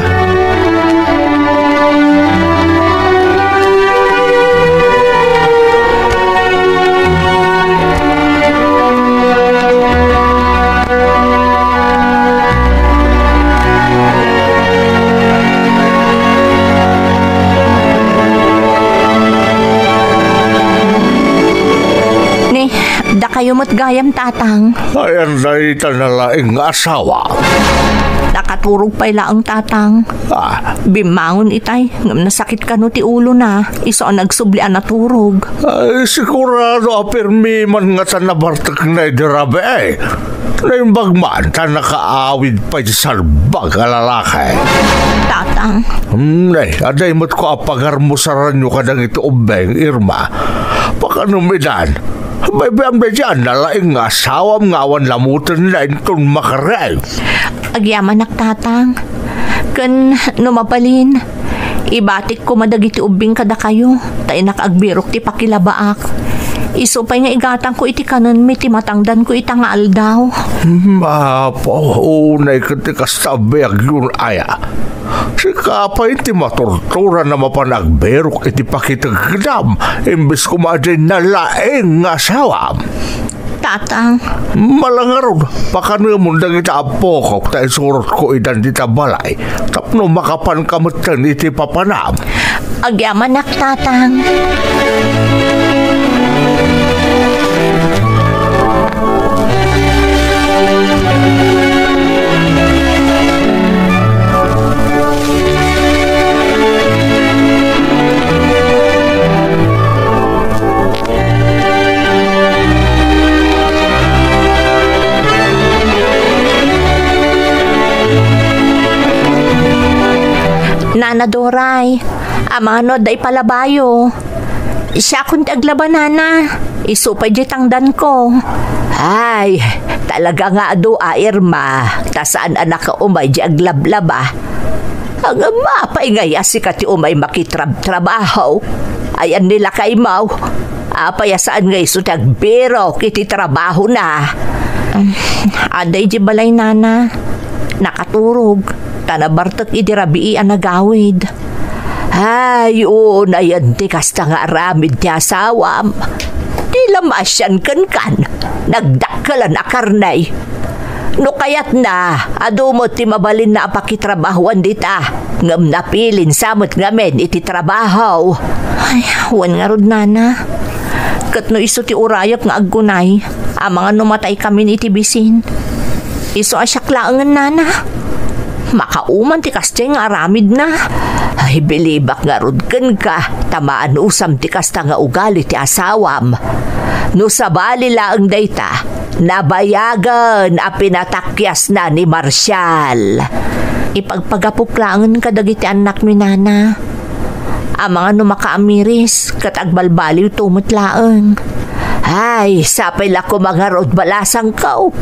Speaker 6: Da kayo mo't gayam tatang.
Speaker 5: Ayan na itanalaing asawa.
Speaker 6: Nakaturog pa ang tatang. Bimangon itay. Ngam nasakit ka no ti ulo na. Iso ang nagsublian na turog.
Speaker 5: Ay, sigurado apirmi man nga sa nabartak na idirabe eh. Na yung bagman, ta nakaawid pa di salbag alalakay.
Speaker 6: Tatang.
Speaker 5: Nay, aday mo't ko apagarmusaran nyo kadang ito ubeng, Irma. Pakanumidan. Baybayang dyan, nalaing asawam ngawan lamutan na itong makaray.
Speaker 6: Agyaman tatang. Kan numapalin. Ibatik ko madagiti ubing kada kayo. Tay nakagbirok ti pakilabaak. Isupay nga igatang ko iti kanon mi ti matangdan ko ita nga aldaw.
Speaker 5: Unay katikas tabiyag yun aya. Si kapay iti maturtura na mapanagberok iti pakitagdam imbes kumadyan na laeng nga sawam.
Speaker 6: Tatang.
Speaker 5: Malangarod, pakanamon dang ita apokok tayo surot ko idan dita balay tapno makapan kamutan iti papanam.
Speaker 6: Agyaman tatang. Nana Doray, amano day palabayo. Siya kundi aglaban nana. Isupay di tangdan ko.
Speaker 1: Ay, talaga nga doa Irma. Tasaan anak ka umay di aglablaba. Ang mapay ngaya si kati umay makitrabaho. Ayan nila kay Mau. Apayasaan ngay so tagbiro kiti trabaho na.
Speaker 6: Aday di balay nana. Nakaturog. Tanabartak idirabii ang nagawid.
Speaker 1: Ay, oo na yan ti kasta nga aramid ti asawam. Di lamasyan kan. Nagdakkalan a karnay. No kayat na, adumot ti mabalin na apakitrabahuan dita. Ngam napilin samot ngamen iti trabaho.
Speaker 6: Ay, huwan nga rod nana. Kat no iso ti urayak nga aggunay. Ang mga numatay kami ni tibisin. Iso asyak laangan nana. Makauman ti kastya nga aramid na.
Speaker 1: Ay, bilibak nga rudken ka. Tamaan usam ti kasta nga ugali ti asawam. No sabali laang dayta, nabayagan a pinatakyas na ni Marshall.
Speaker 6: Ipagpagapuklangan ka dagiti anak mi nana. Ang mga numakaamiris kat agbalbaliw tumutlaang.
Speaker 1: Ay, sapay la ko mga rod balasang kao.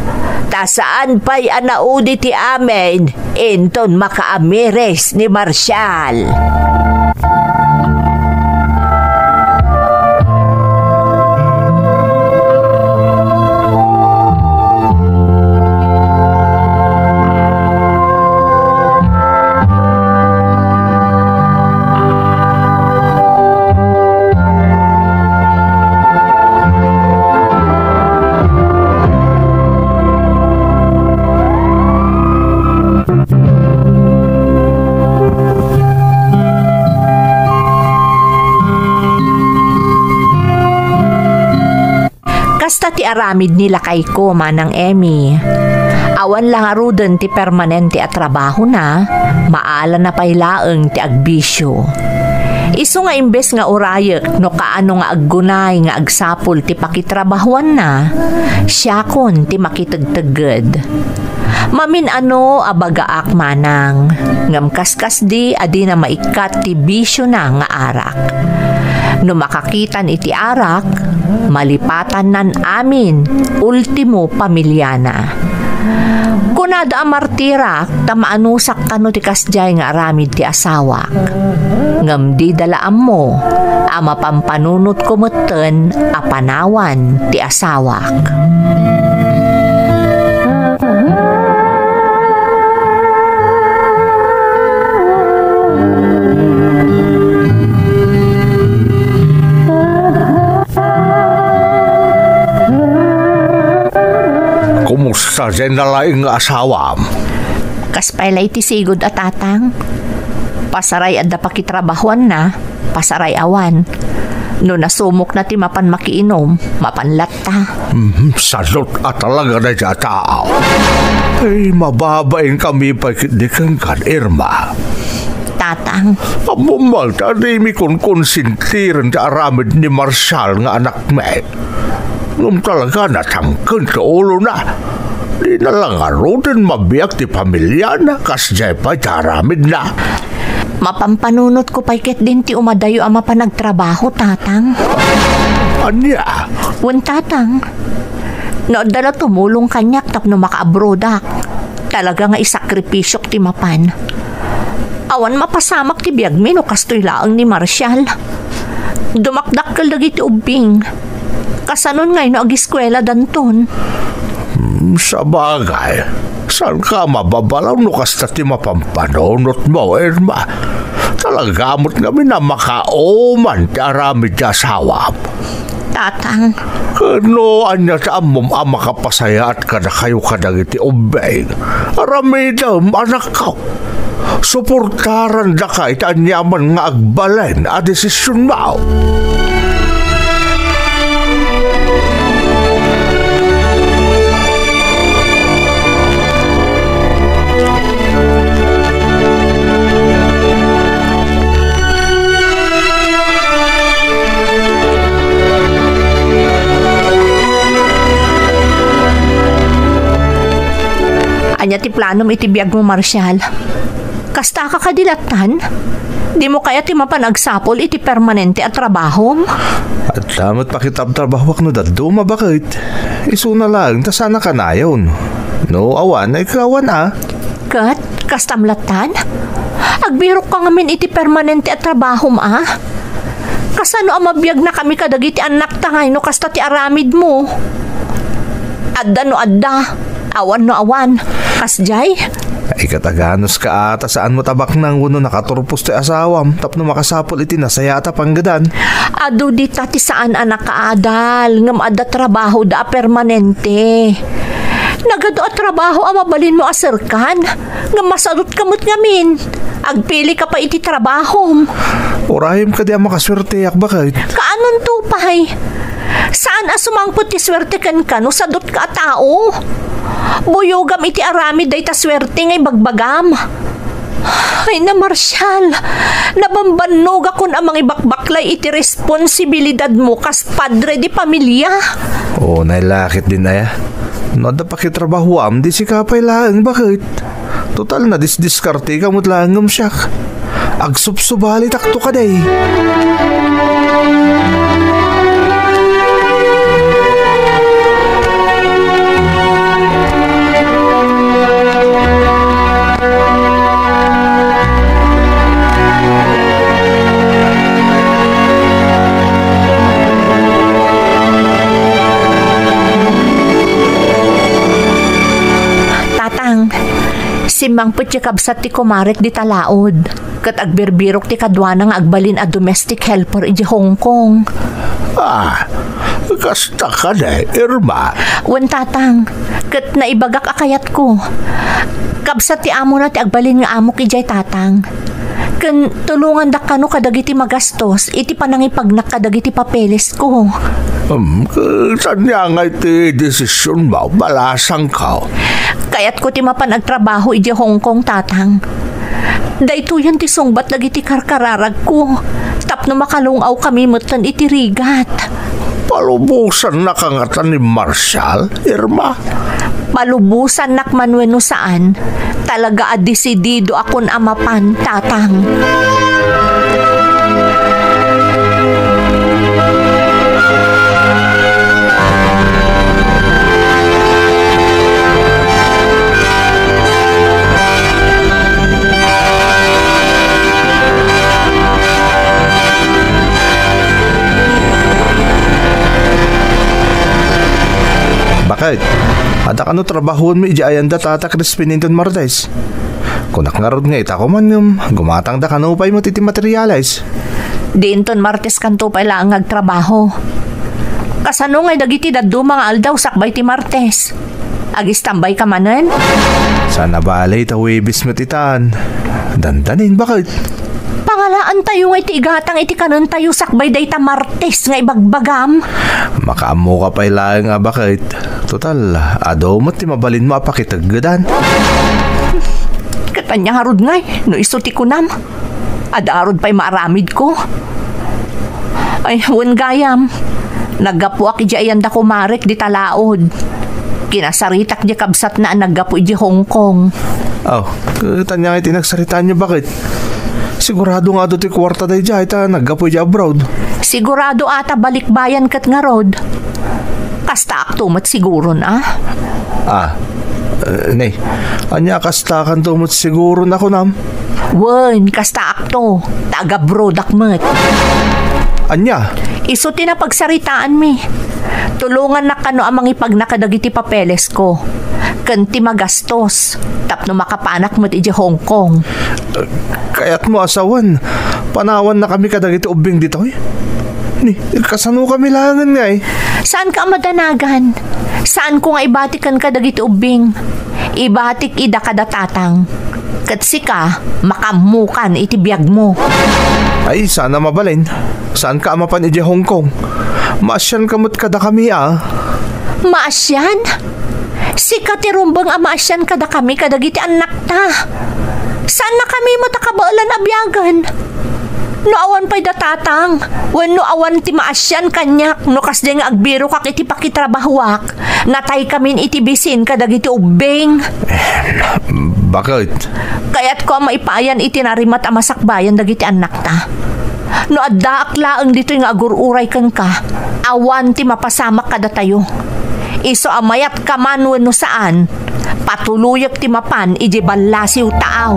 Speaker 1: Tasaan pa'y anaudi ti amen, inton makaamires ni Marshall.
Speaker 6: Ti aramid nila kay ko manang Emmy. Awan lang aruden ti permanente at trabaho na, maala na pailaeng ti agbisyo. Isu nga imbes nga urayek no kaano nga aggunay nga agsapol ti pakitrabahuan na, siyakon ti makitagtaged. Mamin ano abagaak manang, ngam kaskas di adi na maikat ti bisyo na nga arak. No makakitan iti arak, malipatan nan amin, ultimo pamilyana. Kunada ang martirak, tamaanusak kano ti kasjay nga aramid ti asawak. Ngam di dalaan mo, ama pampanunot kumuten apanawan ti asawak.
Speaker 5: Kumusta dyan na laing asawam?
Speaker 6: Kaspay iti sigod at tatang. Pasaray adda pakitrabahuan na, pasaray awan. No nasumok na ti mapan makiinom, mapanlat ta.
Speaker 5: Salot at talaga na dyan tao. Ay, mababain kami pakidikan kan Irma.
Speaker 6: Tatang,
Speaker 5: Amumal, tadi mi kon konsintiran sa aramid ni Marshall nga anak me. Ngum talaga natangkan sa ulo na. Di na lang arutin mabiyak ti pamilya na kasjay pa sa aramid na.
Speaker 6: mapampanunot ko payket din ti umadayo ama pa nagtrabaho, tatang.
Speaker 5: Anya?
Speaker 6: Wan, tatang. Naadala tumulong kanyak tapno maka-abrodak. Talaga nga isakripisyok ti mapan. Awan mapasamak ti biyag mi no kastoy laang ni Marshall. Dumakdakkel dagi ti ubing. Kasanon ngay no agiskwela danton.
Speaker 5: Sa bagay, saan ka mababalaw no kasta ti mapampanunot mo, Irma? Talagamot kami na makaoman ti aramid ti asawa.
Speaker 6: Tatang.
Speaker 5: Kano anya sa amom ang makapasaya at kada kayo kadagiti ubing. Aramid anak ka. Suportaran da ka itanyaman nga agbalen a desisyon mo.
Speaker 6: Anya ti planom iti biyag mo, Marshall. Kasta ka kadilatan? Di mo kaya ti mapanagsapol iti permanente at trabaho?
Speaker 2: At damat pakitab-trabahwak no daduma bakit? Isu na lang, ta sana ka na yun. No, awan ay kawan
Speaker 6: Kat, kastamlatan? Agbirok ka ngamin iti permanente at trabaho Kasano ang mabiyag na kami kadagiti anak tangay no kasta ti aramid mo? Adda no adda, awan no awan, kasjay?
Speaker 2: Ay kataganos ka ata saan mo tabak nang uno nakaturpos ti asawam tapno makasapol iti nasaya ata panggadan.
Speaker 6: Adu di tati saan anak kaadal ngam adda trabaho da permanente. Nagado at trabaho ang mabalin mo asirkan ngam masadot kamot ngamin. Agpili ka pa iti trabaho.
Speaker 2: Orahim ka di ang makaswerte yak bakit?
Speaker 6: Kaanon tupay? Saan asumangpot ti swerte kan no sadot ka tao? Buyogam iti aramid day ta swerte ngay bagbagam. Ay na Marshall, nabambanog akon amang ibakbaklay iti responsibilidad mo kas padre di pamilya.
Speaker 2: Oo, nailakit din na ya. No, da pakitrabaho di si kapay lang, bakit? Total na disdiskarte ka mo't langam siyak. Agsubsubali takto ka day.
Speaker 6: Simbang putya kabsat ti kumaret di talaod. Kat agbirbirok ti kadwana nga agbalin a domestic helper iti Hong Kong.
Speaker 5: Kasta ka na, Irma.
Speaker 6: Wan, tatang. Kat naibagak akayat ko. Kabsat ti amo na ti agbalin nga amo kijay, tatang. Kan tulungan da kano kadagiti magastos iti panangipagnak kadagiti papeles ko.
Speaker 5: Saan niya nga iti desisyon mo? Balasang ka.
Speaker 6: Kaya't ko ti mapan agtrabaho iti Hong Kong, tatang. Dayto yan ti sungbat dagiti karkararag ko. Tapno makalungaw kami mutan iti rigat.
Speaker 5: Palubusan na kangatan ni Marshall, Irma.
Speaker 6: Palubusan nakman wenno saan. Talaga adisidido akon amapan, tatang.
Speaker 2: Bakit? Ada ka no trabahoon mo iji ayanda tata Crispin Inton Martes. Kunak nga rod nga ita ko man gumatang da ka no upay mo titi materialize.
Speaker 6: Di Inton Martes kanto pa ilang agtrabaho. Kasano ngay dagiti daddo mga aldaw sakbay ti Martes. Agis tambay ka manen?
Speaker 2: Sana balay ta Webis mo titan. Dandanin bakit?
Speaker 6: Pangalaan tayo ngay ti igatang iti kanon tayo sakbay day ta Martes nga ibagbagam.
Speaker 2: Makaamo ka pa ilang nga bakit? Total, adaw mo ti mabalin mo apakitaggadan.
Speaker 6: Katanya harod ngay, no isuti ko nam. Adarod pa'y maaramid ko. Ay, wan gayam. Naggapuak iji ayanda ko marek di talaod. Kinasaritak di kabsat na naggapu iji Hong Kong.
Speaker 2: Oh, katanya nga itinagsaritaan niyo bakit? Sigurado nga do ti kwarta day jay ta naggapoy di abroad.
Speaker 6: Sigurado ata balikbayan kat nga rod. Kasta aktumat siguro na.
Speaker 2: Nay, anya kastakan tumot siguro na ko nam.
Speaker 6: Wen, kasta akto. Taga brodakmet.
Speaker 2: Anya?
Speaker 6: Iso tinapagsaritaan mi. Tulungan na kano amang ipagnakadagiti papeles ko. Kanti magastos. Tapno makapanak mo't iji Hong Kong.
Speaker 2: Kaya't mo asawan. Panawan na kami kadagiti ubing dito eh. Ni, kasano kami langan nga eh.
Speaker 6: Saan ka madanagan? Saan ko nga ibatikan ka dagiti ubing? Ibatik ida kada tatang. Katsi ka, makamukan iti biyag mo.
Speaker 2: Ay, sana mabalin. Saan ka amapan iji Hong Kong? Maasyan kamot kada kami
Speaker 6: Maasyan? Si katirumbang amaasyan kada kami kadagiti anak ta. Saan na kami matakabaalan abyagan? No awan pa'y datatang. When no awan ti maasyan kanyak. No kasde nga agbiro kak iti pakitrabahuak. Natay kamin iti bisin kadagiti ubing.
Speaker 2: Bakit?
Speaker 6: Kaya't ko ang maipayan iti narimat amasakbayan dagiti anak ta. No adda aklaang dito yung agururay kan ka. Awan ti mapasamak kada tayo. Iso amayat ka man no saan. Patuluyak ti mapan iji balasiw taaw.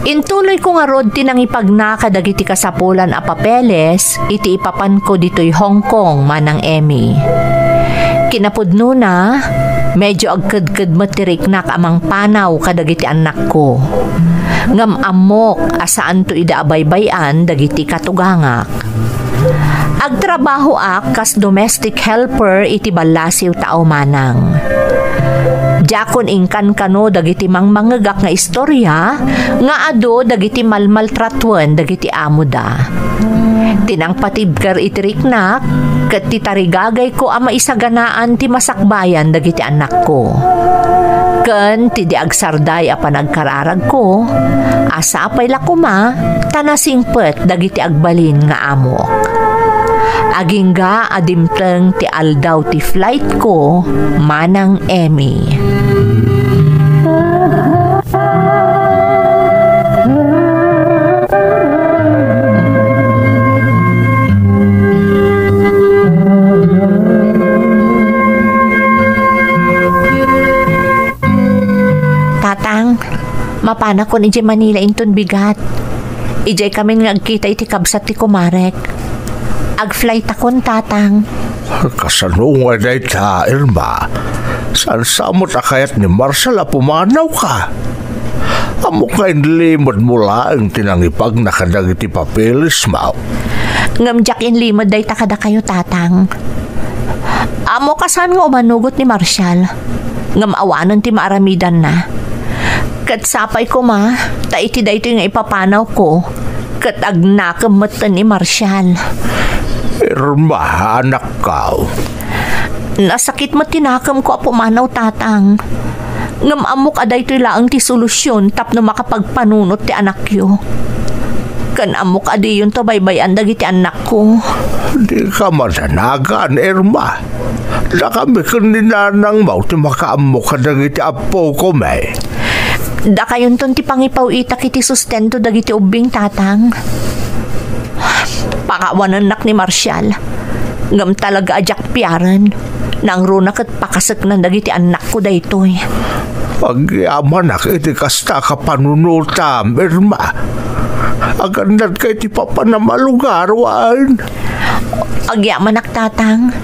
Speaker 6: Intuloy ko nga rod tinang ipagnakadagiti kasapulan a papeles, iti ipapan ko dito'y Hong Kong manang Emmy. Kinapudno na, medyo agkad-kad matirik na amang panaw kadagiti anak ko. Ngam amok asaan to ida abaybayan dagiti katugangak. Agtrabaho ak kas domestic helper iti balasiw tao manang. Jakon ingkan kano dagiti mangmangagak nga istorya nga ado dagiti malmaltratuan dagiti amo da. Tinang patibkar itiriknak ket titarigagay ko ama isaganaan ti masakbayan dagiti anak ko. Ken ti di agsarday a panagkararag ko asa apay lakuma tanasingpet dagiti agbalin nga amok. Agingga adimteng ti aldaw ti flight ko manang Emmy. Tatang, mapana ko ni Manila inton bigat. Ijay kami nga agkita iti kabsat ti kumarek. Ag-flight akon, tatang.
Speaker 5: Kasanungay na ita, Irma. Saan samot akayat ni Marshall pumanaw ka? Amo kain limod mula ang tinangipag nakadag iti papeles mo.
Speaker 6: Ngamjak in limod day takada kayo, tatang. Amo kasan nga umanugot ni Marshall. Ngamawanan ti maaramidan na. Kat sapay ko ma, ta iti day ito nga ipapanaw ko. Kat agnakamat ni Marshall.
Speaker 5: Irma, anak ka.
Speaker 6: Nasakit mo tinakam ko apumanaw, tatang. Ngamamok aday ito'y laang ti solusyon tapno makapagpanunot ti anak yo. Kan amok aday yun to baybayan dagi ti anak ko.
Speaker 5: Di ka masanagan, Irma. Da kami kaninanang mau ti makaamok ka dagi ti apo ko, may.
Speaker 6: Da kayon ton ti pangipaw itak iti sustento dagi ti ubing, tatang. Pakawanan nak ni Marshall. Ngam talaga ajak piaran. Nang runak at pakasak ng dagi ti anak ko daytoy.
Speaker 5: Pag-yaman ak iti kasta ka panunutam, Irma. Agandad ka iti papanamalugarwan.
Speaker 6: Agyaman ak, tatang.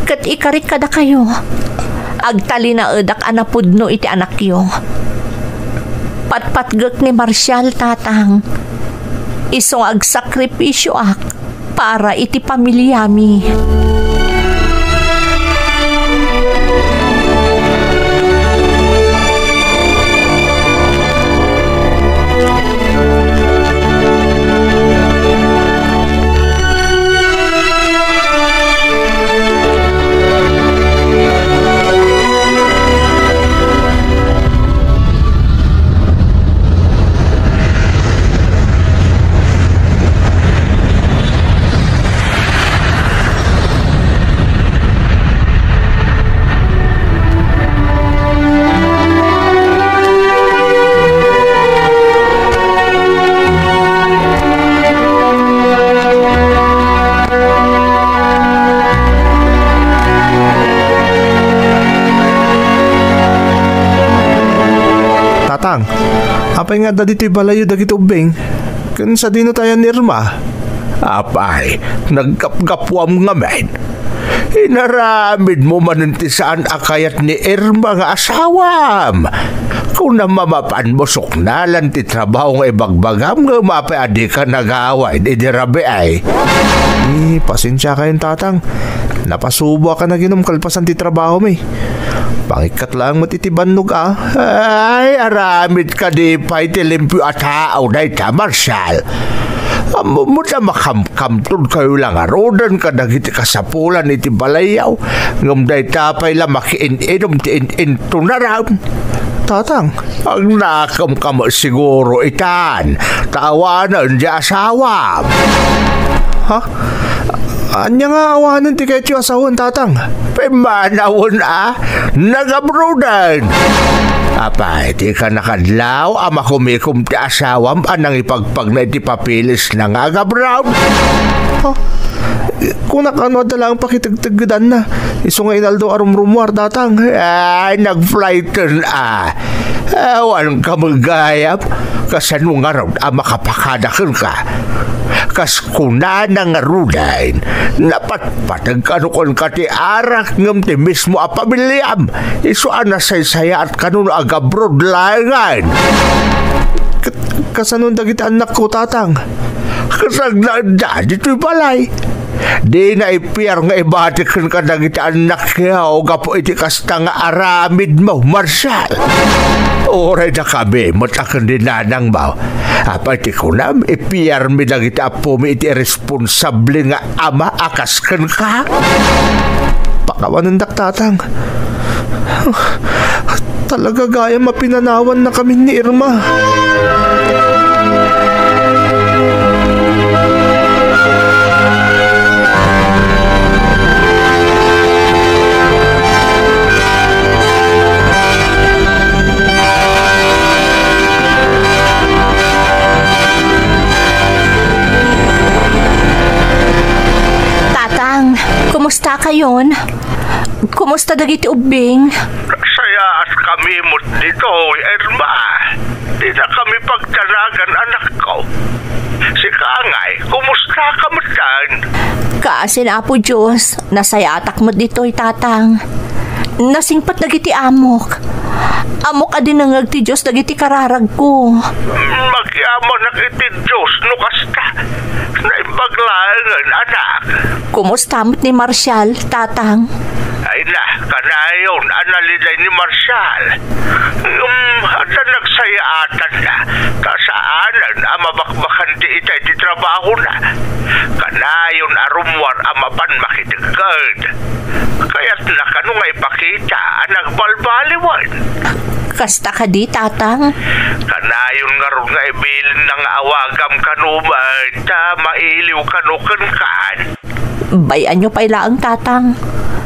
Speaker 6: Kat ikarik kada kayo. Agtali na edak anapudno iti anak yo. Patpatgak ni Marshall, tatang. Isong agsakripisyo ak para iti pamilyami.
Speaker 2: Apay nga da dito'y balayo dagiti ubing. Kan sa dino tayo ni Irma.
Speaker 5: Apay, nagkapgapwam nga men. Inaramid mo manunti saan akayat ni Irma nga asawam. Kung namamapan mo suknalan ti trabaho nga ibagbagam nga mapaadi ka nag-away di dirabi ay.
Speaker 2: Pasensya kayong, tatang. Napasubo ka na ginom kalpasan ti trabaho may. Pangikat lang matitibannog
Speaker 5: Ay, aramid ka di pa'y tilimpyo at haaw na ita, Marshall. Muta makamkamtun kayo lang arodan ka dagiti kasapulan iti balayaw. Ngam day tapay lang makiin-inom ti in-into na raw.
Speaker 2: Tatang,
Speaker 5: ang nakamkam siguro itan. Tawanan di asawa.
Speaker 2: Ha? Anya nga awanan ti kayo asawan, tatang?
Speaker 5: Pimanawon nagabrodan. Apay, di ka nakadlaw, ama kumikum ti asawam, anang ipagpag na iti papilis na nga agabrown.
Speaker 2: Ha? Kung nakano lang pakitagtagdan na, iso nga inaldo arumrumuar, tatang.
Speaker 5: Ay, nag-flighten Awan ka magayap, kasanong nga raw, makapakadakan ka. Kas kuna nga rudain, napatpatag kanukon ka ti arak ngam ti mismo a pamilyam. Iso anasay-saya at kanun agabrod langan.
Speaker 2: Kasanong dagiti anak ko, tatang?
Speaker 5: Kasaglaan da, dito'y balay. Di na ipiyar nga ibatikan ka dagiti anak niya o gapo iti kasta nga aramid mo, Marshall. Oray na kami, matakan din nanang mo. Apati ko nam, ipiyar mi dagiti apo mi iti responsable nga ama akaskan ka.
Speaker 2: Pakawanandak, tatang. Talaga gaya mapinanawan na kami ni Irma.
Speaker 6: Kumusta kayon? Kumusta dagiti ubing?
Speaker 5: Saya at kami mo dito, Irma. Di na kami pagtanagan anak ko. Si Kangay, kumusta ka matan?
Speaker 4: Kaasin Apo Diyos, nasayatak mo dito'y tatang. Nasingpat dagiti amok. Amok adin nangag ti Diyos dagiti kararag ko.
Speaker 5: Magyamon na kiti Diyos no kasta. Naimbaglangan, anak.
Speaker 4: Kumusta mo't ni Marshall, tatang?
Speaker 5: Ay na, kanayon, analiday ni Marshall. Ata nagsayaatan na, kasaanan, amabakbakan di itay di trabaho na. Kanayon arumwar amapan makitigad. Kaya't na kano nga ipakita, nagbalbaliwan.
Speaker 4: Kasta ka di, tatang?
Speaker 5: Kanayon nga ron nga ibilin ng awagam kanuman, ta mailiw kanukan kan.
Speaker 4: Bayan nyo pa'y laang, tatang.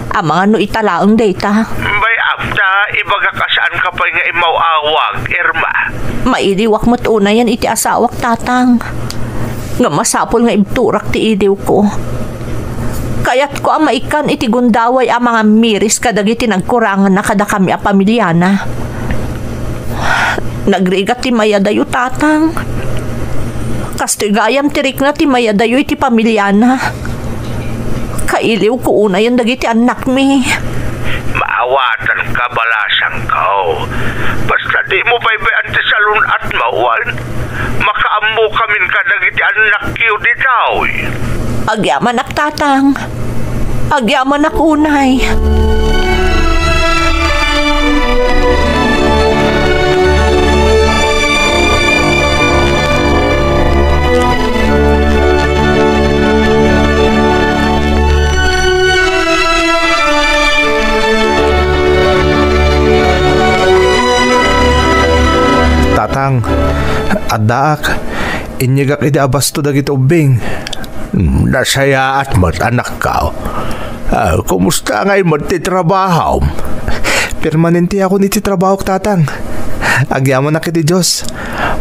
Speaker 4: Amang ano italaang data.
Speaker 5: Bay apta, ibaga kasaan ka pa nga imawawag, Irma.
Speaker 4: Mailiwak mo't una yan iti asawak, tatang. Nga masapol nga ibturak ti idiw ko. Kaya't ko ang maikan iti gundaway ang mga miris kadagiti nagkurangan na kada kami a pamilyana. Nagrigat ti mayadayo, tatang. Kastigayam tirik na ti mayadayo iti pamilyana. Kailiw ko una yan dagiti anak mi.
Speaker 5: Maawatan ka balasang kao. Basta di mo baybayan ti salun at mauwan. Makaammo kamin ka dagiti anak kiyo di tao.
Speaker 4: Agyaman ak, tatang. Agyaman ak unay.
Speaker 2: Tatang, adaak, inyagak iti abasto dagiti ubing.
Speaker 5: Nasaya at mat anak ka. Kumusta ngay magtitrabaho?
Speaker 2: Permanente ako ni ti trabaho, tatang. Agyaman na kiti Diyos.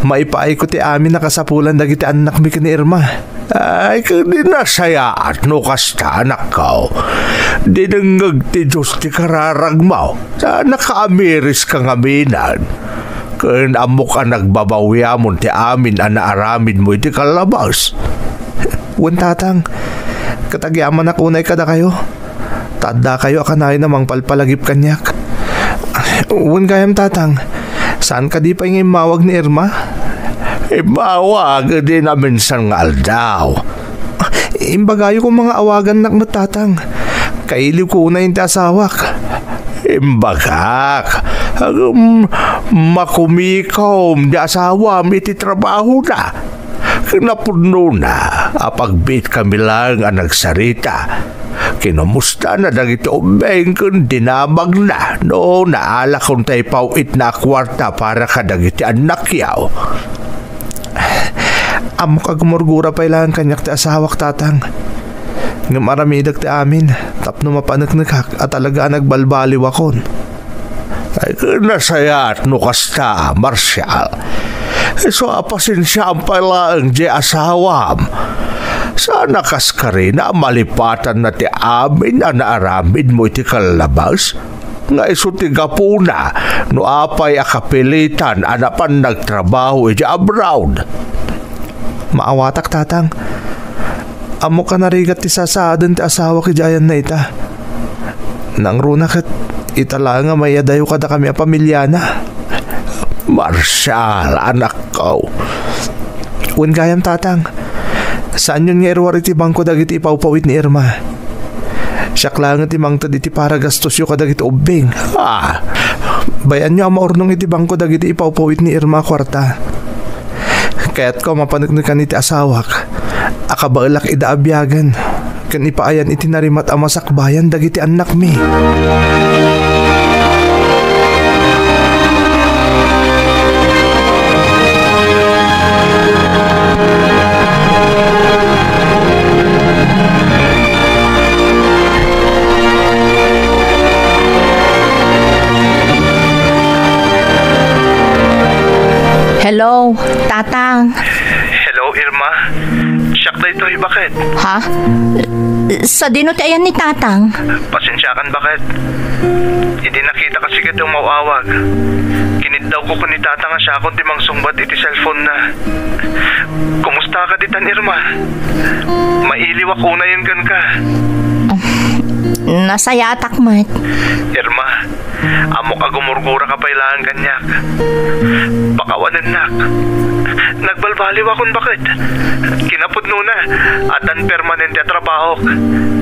Speaker 2: Maipaay ko ti amin nakasapulan dagiti anak mi kini Irma.
Speaker 5: Ay, kadi nasaya at no kasta anak ka. Dinangag ti Diyos ti kararag mo. Nakaamiris kang aminan. Kung amo ka nagbabawiyamon ti amin anaaramid mo iti kalabas.
Speaker 2: Wan, tatang, katagyaman na kunay kada kayo. Tada kayo akanay namang palpalagip kanyak. Wan gayam, tatang, saan ka di pa yung mawag ni Irma?
Speaker 5: Mawag din na minsan nga aldaw.
Speaker 2: Imbagayo kong mga awagan nak na, tatang. Kailiw ko una yung asawak.
Speaker 5: Imbagak. Makumikom di asawa iti trabaho na. Napuno na, apagbit kami lang ang nagsarita. Kinamusta na dagiti ubeng kung dinamag na. No, naala kung tayo pauit na kwarta para kadagiti anak yaw.
Speaker 2: Amo ka gumurgura pa ilang kanyak ti asawak, tatang. Nga maramidag ti amin, tapno mapanagnagak at talaga nagbalbaliw akon.
Speaker 5: Ay, nasaya at nukasta, Marshall. So, pasensya ang pala ang di asawam. Sana kas ka rin na malipatan na ti amin na naaramid mo iti kalabas. Nga iso ti gapuna, no apay akapilitan anapan nagtrabaho iti abroad.
Speaker 2: Maawatak, tatang. Amo ka narigat ti sasaadan ti asawa ki Jayan na ita. Nang runak at itala nga may adayo kada kami a pamilyana.
Speaker 5: Marshall, anak ko.
Speaker 2: Wan gayam, tatang. Saan yun nga irwar iti bangko dagiti ipawpawit ni Irma? Siyak lang iti mangtad iti para gastos yu kadagiti ubing. Bayan nyo ang maurnong iti bangko dagiti ipawpawit ni Irma kwarta. Kaya't ko mapanagnakan iti asawak. Akabailak idaabyagan. Kan ipaayan iti narimat amasakbayan dagiti anak mi.
Speaker 4: Hello, tatang.
Speaker 5: Hello, Irma.
Speaker 2: Siyak na ito, bakit?
Speaker 6: Ha? Sa dino ti ayan ni tatang?
Speaker 2: Pasensyakan, bakit? Hindi nakita kasi kita umawawag. Kiniddaw ko ni tata nga siya kung timang sungbat iti cellphone na. Kumusta ka ditan, Irma? Mailiw ako na yun kan ka.
Speaker 6: Nasayatak, mat.
Speaker 2: Irma, amo ka gumurgura ka pailangan kanyak. Pakawanan nak. Nagbalbaliw akong bakit? Kinapudno na. Atan permanente at trabaho.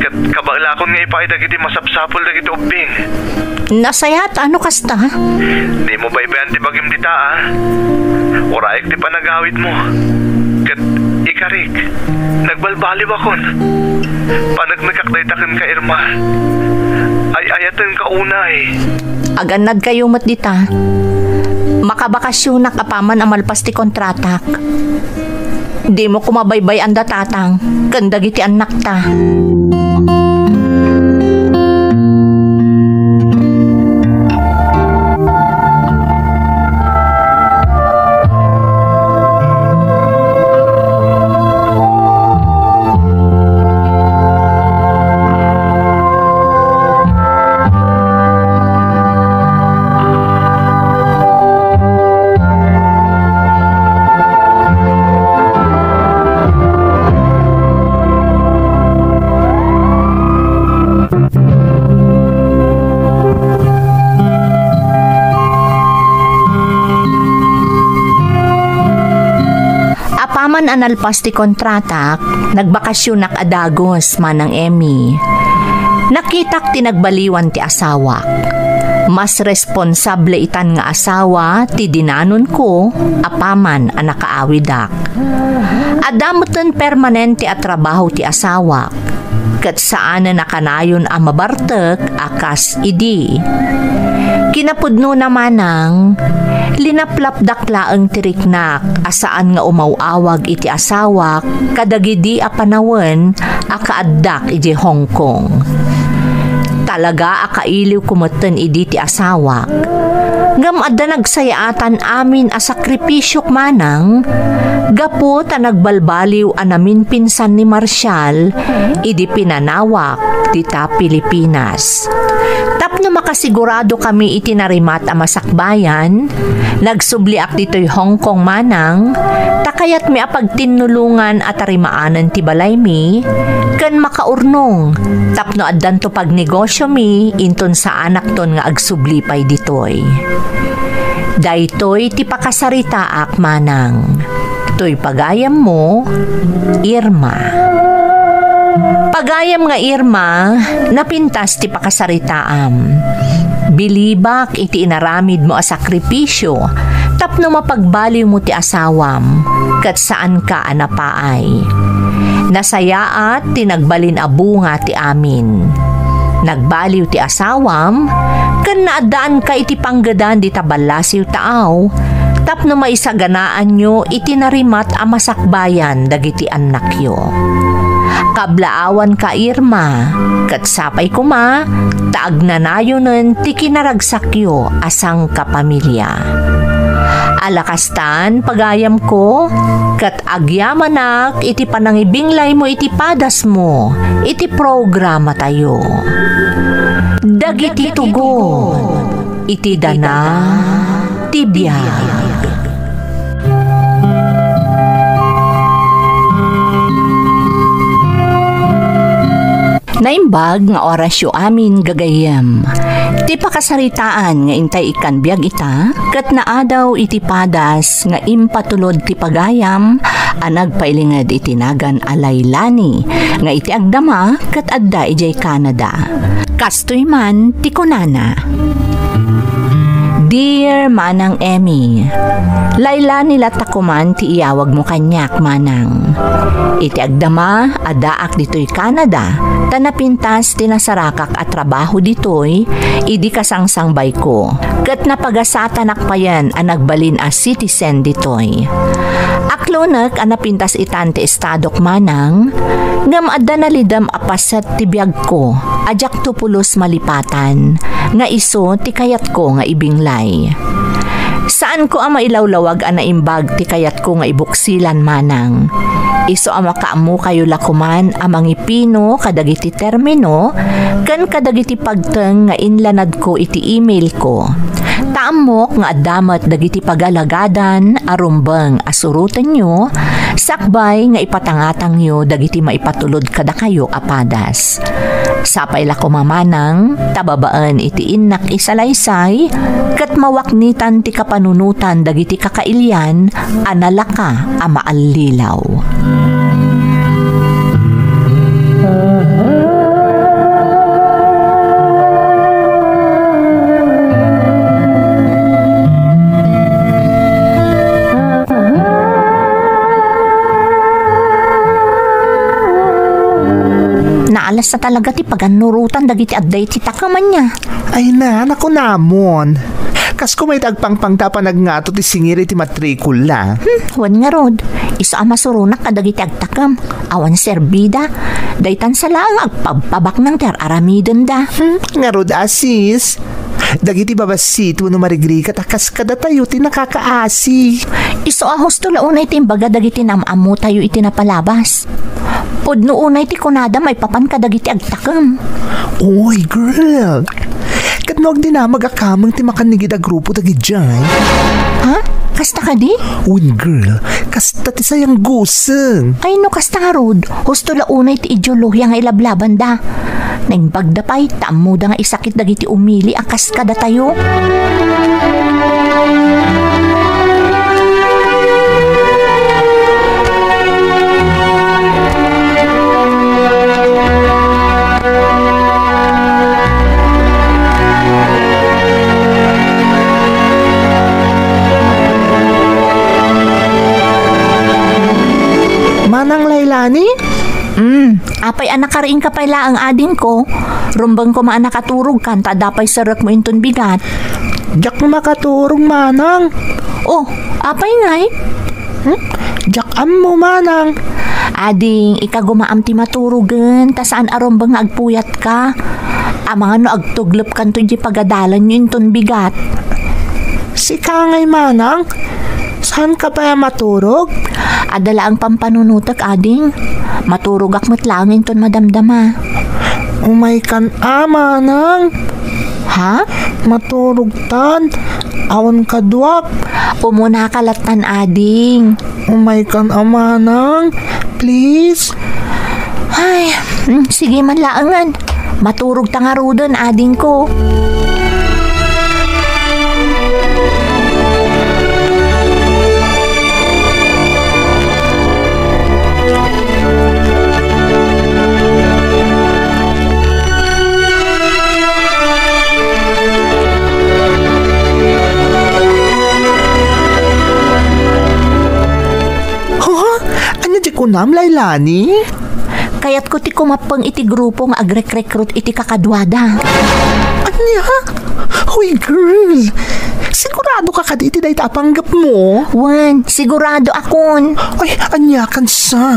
Speaker 2: Kabala akong nga ipaidag iti masapsapol na iti ubing.
Speaker 6: Nasayat, ano kasta?
Speaker 2: Di mo baybayan ti bagim dita, ah. Uraik ti panagawid mo. Kat ikarik, nagbalbaliw akon. Panagnagkakdaytakan ka, Irma. Ay ayatan ka una eh.
Speaker 6: Aganad kayo mat dita. Makabakasyon na kapaman amalpas ti kontratak. Di mo kumabaybay anda tatang. Kandag iti anak ta. Analpas ti kontratak, nagbakasyon nak adagos manang Emmy. Nakitak ti nagbaliwan ti asawak. Mas responsable itan nga asawa ti dinanon ko, apaman ang nakaawidak. Adamutan permanente at trabaho ti asawak. Kat saan na nakanayon ang mabartek akas idi. Kinapudno naman ng linaplapdakla ang tiriknak asaan nga umawawag iti asawak kadagidi a panawen akaaddak iti Hong Kong. Talaga akailiw kumeten idi ti asawak. Ngam adda nagsayaatan amin a sakripisyok manang gapo ta nagbalbaliw anamin pinsan ni Marshall idi pinanawak dita Pilipinas. Tapno makasigurado kami itinarimat a masakbayan, nagsubliak dito'y Hong Kong manang, takayat mi apagtinulungan at arimaanan ti balay mi, kan makaurnong, tapno addan to pagnegosyo mi, inton sa anak ton nga agsublipay dito'y. Daytoy ti pakasaritaak manang, to'y pagayam mo, Irma. Pagayam nga Irma, napintas ti pakasaritaam. Bilibak iti inaramid mo a sakripisyo, tapno mapagbaliw mo ti asawam, kat saan ka anapaay. Nasayaat ti nagbalin abunga ti amin. Nagbaliw ti asawam, kan naadaan ka iti panggadan di tabalasiw taaw, tapno maisaganaan nyo iti narimat a masakbayan dagiti anak yo. Kablaawan ka Irma, kat sapay kuma, taag nanayonen ti kinaragsakyo asang kapamilya. Alakastan pagayam ko, kat agyamanak iti panangibinglay mo iti padas mo, iti programa tayo. Dagiti tugon, iti dana, tibiyag. Naimbag nga orasyo amin gagayem. Ti pakasaritaan nga intay ikan biag ita, kat naadaw iti padas nga impatulod ti pagayam, anag pailingad itinagan alaylani, nga iti agdama kat adda ijay Canada. Kastoy man ti kunana. Dear Manang Emmy, layla nila takuman ti iyawag mo kanyak manang. Iti agdama, adaak dito'y Canada, tanapintas tinasarakak at trabaho dito'y, idi kasangsangbay ko. Kat napagasatan akpayan ang nagbalin as citizen dito'y. Aklonak ang napintas itante estadok manang, ngam adda nalidam apaset ti biyag ko, ajak tupulos malipatan, nga iso ti kayat ko nga ibinglay. Saan ko ang mailawlawag ang naimbag ti kayat ko nga ibuksilan manang? Iso ang makaamu kayo lakuman amang ipino kadagiti termino kan kadagiti pagteng nga inlanad ko iti email ko. Taamok nga adamat dagiti pagalagadan arumbang asurutan nyo sakbay nga ipatangatang nyo dagiti maipatulod kada kayo apadas. Sapay la kumamanang tababaan iti innak isalaysay kat mawaknitan ti kapanunutan dagiti kakailyan analaka a maallilaw. Naalas na talaga ti paganurutan dagiti adday ti takaman niya.
Speaker 2: Ay na, naku namon. Kas kumay tagpangpang tapa nagngato ti singiri ti matrikula.
Speaker 6: Wan nga rod, iso ang masurunak kadagiti agtakam. Awan serbida, daytan sa lang agpababak ng ter aramidon da.
Speaker 2: Nga rod asis. Dagiti babasito no marigri katakas kada tayo ti nakakaasi.
Speaker 6: Iso ahos to launay ti imbaga dagiti namamu tayo iti napalabas. Pudno unay ti kunada may papan kadagiti agtakam.
Speaker 2: Oy girl, katnog din na magakamang ti makanigid a grupo dagidjay.
Speaker 6: Ha? Kasta ka di?
Speaker 2: Uy girl, kasta ti sayang guseng.
Speaker 6: Ay no kasta nga rod, husto launay ti ideolohiya nga ilablaban da. Nang bagdapay, taamuda nga isakit dagiti umili akas kada tayo.
Speaker 2: Manang Lailani?
Speaker 6: Apay anak kariing kapayla ang ading ko. Rumbang ko maan nakaturog kan, tadapay sarak mo inton bigat.
Speaker 2: Diyak makaturong manang.
Speaker 6: Oh, apay ngay?
Speaker 2: Diyak mo manang.
Speaker 6: Ading, ikagumaam ti maturugan, ta saan arumbang nga agpuyat ka. Amang ano agtuglop kan to di pagadalan nyo inton bigat.
Speaker 2: Si Kangay manang, saan ka pa maturog?
Speaker 6: Adala ang pampanunutak ading. Maturog ak matlangin ton madamdama.
Speaker 2: Umay kan manang.
Speaker 6: Ha?
Speaker 2: Maturog tan. Awan kadwak.
Speaker 6: Umuna kalatan ading.
Speaker 2: Umay kan manang. Please.
Speaker 6: Ay, sige man laangan. Maturog tangarudan ading ko.
Speaker 2: Kunam Lailani?
Speaker 6: Kaya't ko ti kumapang iti grupo nga agrek-recruit iti kakadwada.
Speaker 2: Anya? Uy girl, sigurado ka kaditi dahi tapanggap mo?
Speaker 6: Wan, sigurado akon.
Speaker 2: Ay, anya kan sa.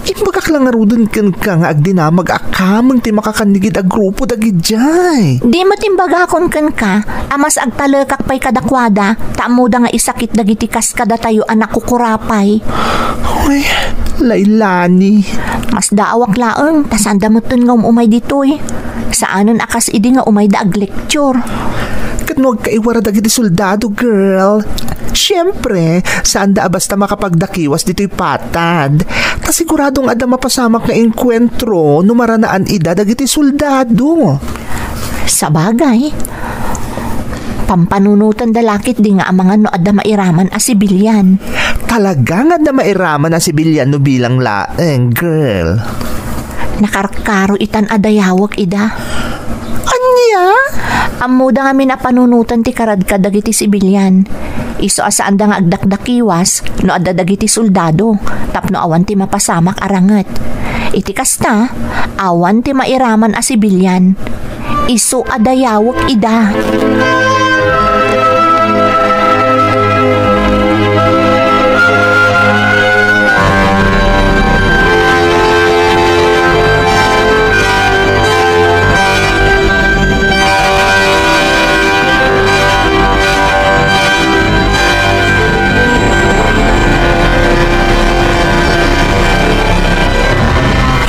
Speaker 2: Imbagak lang arudon kan ka nga agdinamag akamang ti makakanigid a grupo dagidjay.
Speaker 6: Di matimbaga akon kan ka, amas agtalekak pay kadakwada, taamuda nga isakit dagiti kas kada tayo anak kukurapay.
Speaker 2: Uy, Lailani.
Speaker 6: Mas daawak laeng, tasanda mo nga umay ditoy. Saanon akas idi nga umay da ag-lecture.
Speaker 2: Katnog kaiwara dagiti soldado, girl. Siyempre, saan da basta makapagdakiwas dito'y patad. Ta siguradong ada mapasamak na enkwentro numaranaan ida dagiti soldado.
Speaker 6: Sa bagay, pampanunutan dalakit di nga ang mga no ada mairaman a sibilyan.
Speaker 2: Talaga nga da mairaman na sibilyan no bilang laeng, girl.
Speaker 6: Nakarkaro itan adayawak ida.
Speaker 2: Anya?
Speaker 6: Amuda nga minapanunutan ti karadka dagiti sibilyan. Iso asaan da nga agdakdakiwas no adda dagiti soldado tapno awan ti mapasamak aranget. Iti kasta, awan ti mairaman a sibilyan. Iso adayawak ida.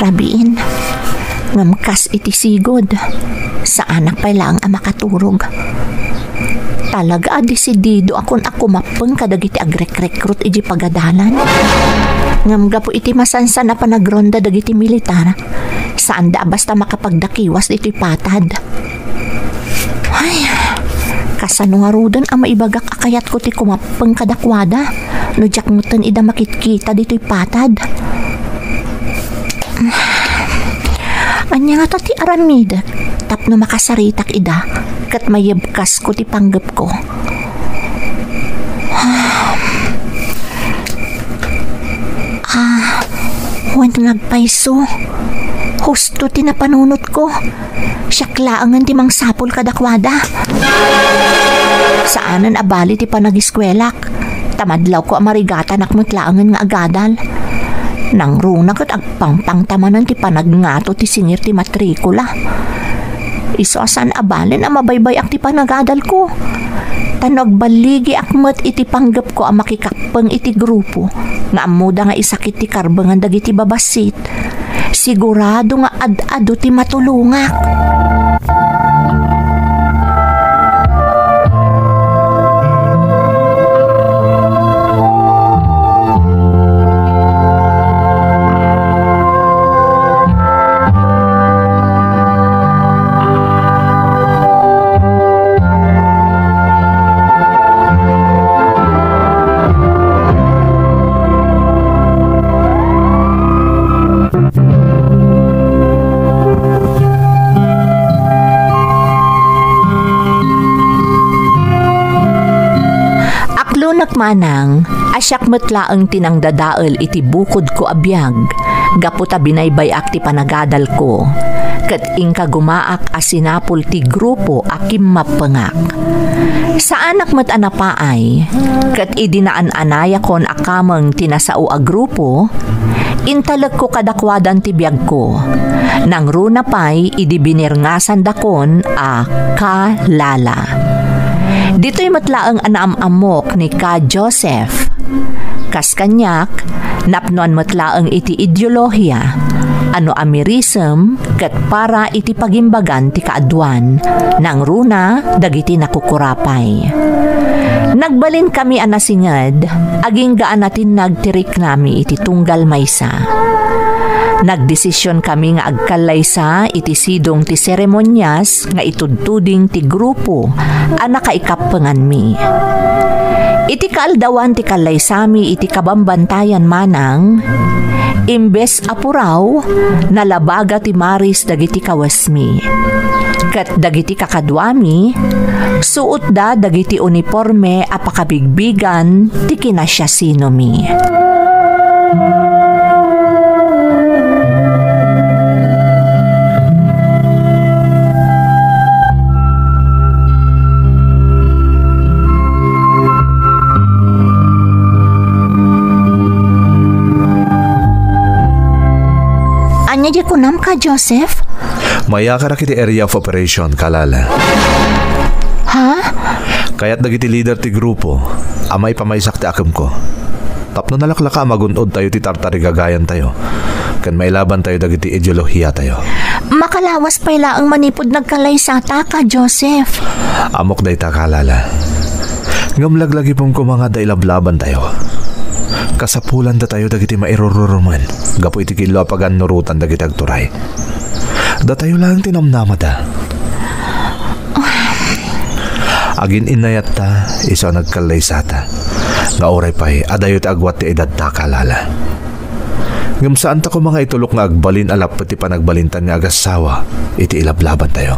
Speaker 4: Rabiin, ngamkas iti sigod. Sa anak pa lang ang makaturog. Talaga desidido akon ako mapeng kadagiti agrek-recruit iti pagadalan. Ngamga po iti masansan na panagronda dagiti militar. Saan da basta makapagdakiwas ito'y patad. Ay, kasano nga rudan ang maibagak akayat ko ti kumapeng kadakwada. No jak ngutan ida makitkita dito'y patad. Anya nga ti aramid, tapno makasaritak ida, kat mayebkas ko ti panggap ko. Huwag nagpaiso. Husto ti napanunot ko. Siyaklaangan ti mang sapol kadakwada. Saanan abali ti panagiskwelak. Tamadlaw ko amarigata nakmutlaangan nga agadal. Nang runa kat agpangpang tamanan ti panagngato ti singir ti matrikula. Isosan abalin ang mabaybay ak ti panagadal ko. Tanagbaligi akmat iti panggap ko ang makikakpang iti grupo. Nga amuda nga isakit ti karbangan dagiti babasit. Sigurado nga ad-ado ti matulungak. Manang, asyak metlaang tinangdadaal iti bukod ko abiyag, gaputa binaybay ak ti panagadal ko, kat ingka gumaak asinapol ti grupo akim mapengak. Sa anak met anapaay, kat idinaan-anaya kon akamang tinasao a grupo, intalag ko kadakwadan ti biyag ko, nang runa pa'y idibinirngasan dakon a kalala. Dito'y matlaang anaam-amok ni Ka Joseph. Kas kanyak, napnuan matlaang iti ideolohiya, ano amirism, kat para iti pagimbagan ti kaadwan, nang runa dagiti nakukurapay. Nagbalin kami anasingad, aging gaan natin nagtirik nami iti tunggal maysa. Nagdesisyon kami nga agkalaysa iti sidong ti seremonyas nga itudtuding ti grupo a nakaikapengan mi. Iti kaaldawan ti kalaysami iti kabambantayan manang, imbes apuraw, nalabaga ti maris dagiti kawasmi. Kat dagiti kakadwami, suot da dagiti uniforme a pakabigbigan ti kinasyasino mi. Anya di kunam ka, Joseph?
Speaker 2: Maya ka kiti area of operation, kalala.
Speaker 4: Ha?
Speaker 2: Kaya't dagiti leader ti grupo, amay pamaysak ti akim ko. Tapno nalaklaka magunod tayo ti tartarigagayan tayo. Kan mailaban tayo dagiti ideolohiya tayo.
Speaker 4: Makalawas pala ang manipod nagkalaysata ka, Joseph.
Speaker 2: Amok day ta, kalala. Ngamlaglagi pong kumanga dailablaban tayo. Kasapulan da tayo dagiti mairururuman. Gapo iti kilo pagan nurutan dagiti agturay. Da tayo lang tinamnama da. Agin inayat ta, isa nagkalaysata. Nga oray pa'y adayo ti agwat ti edad ta, kalala. Ngam saan ta ko mga itulok nga agbalin alap pati panagbalintan nga agasawa, iti ilablaban tayo.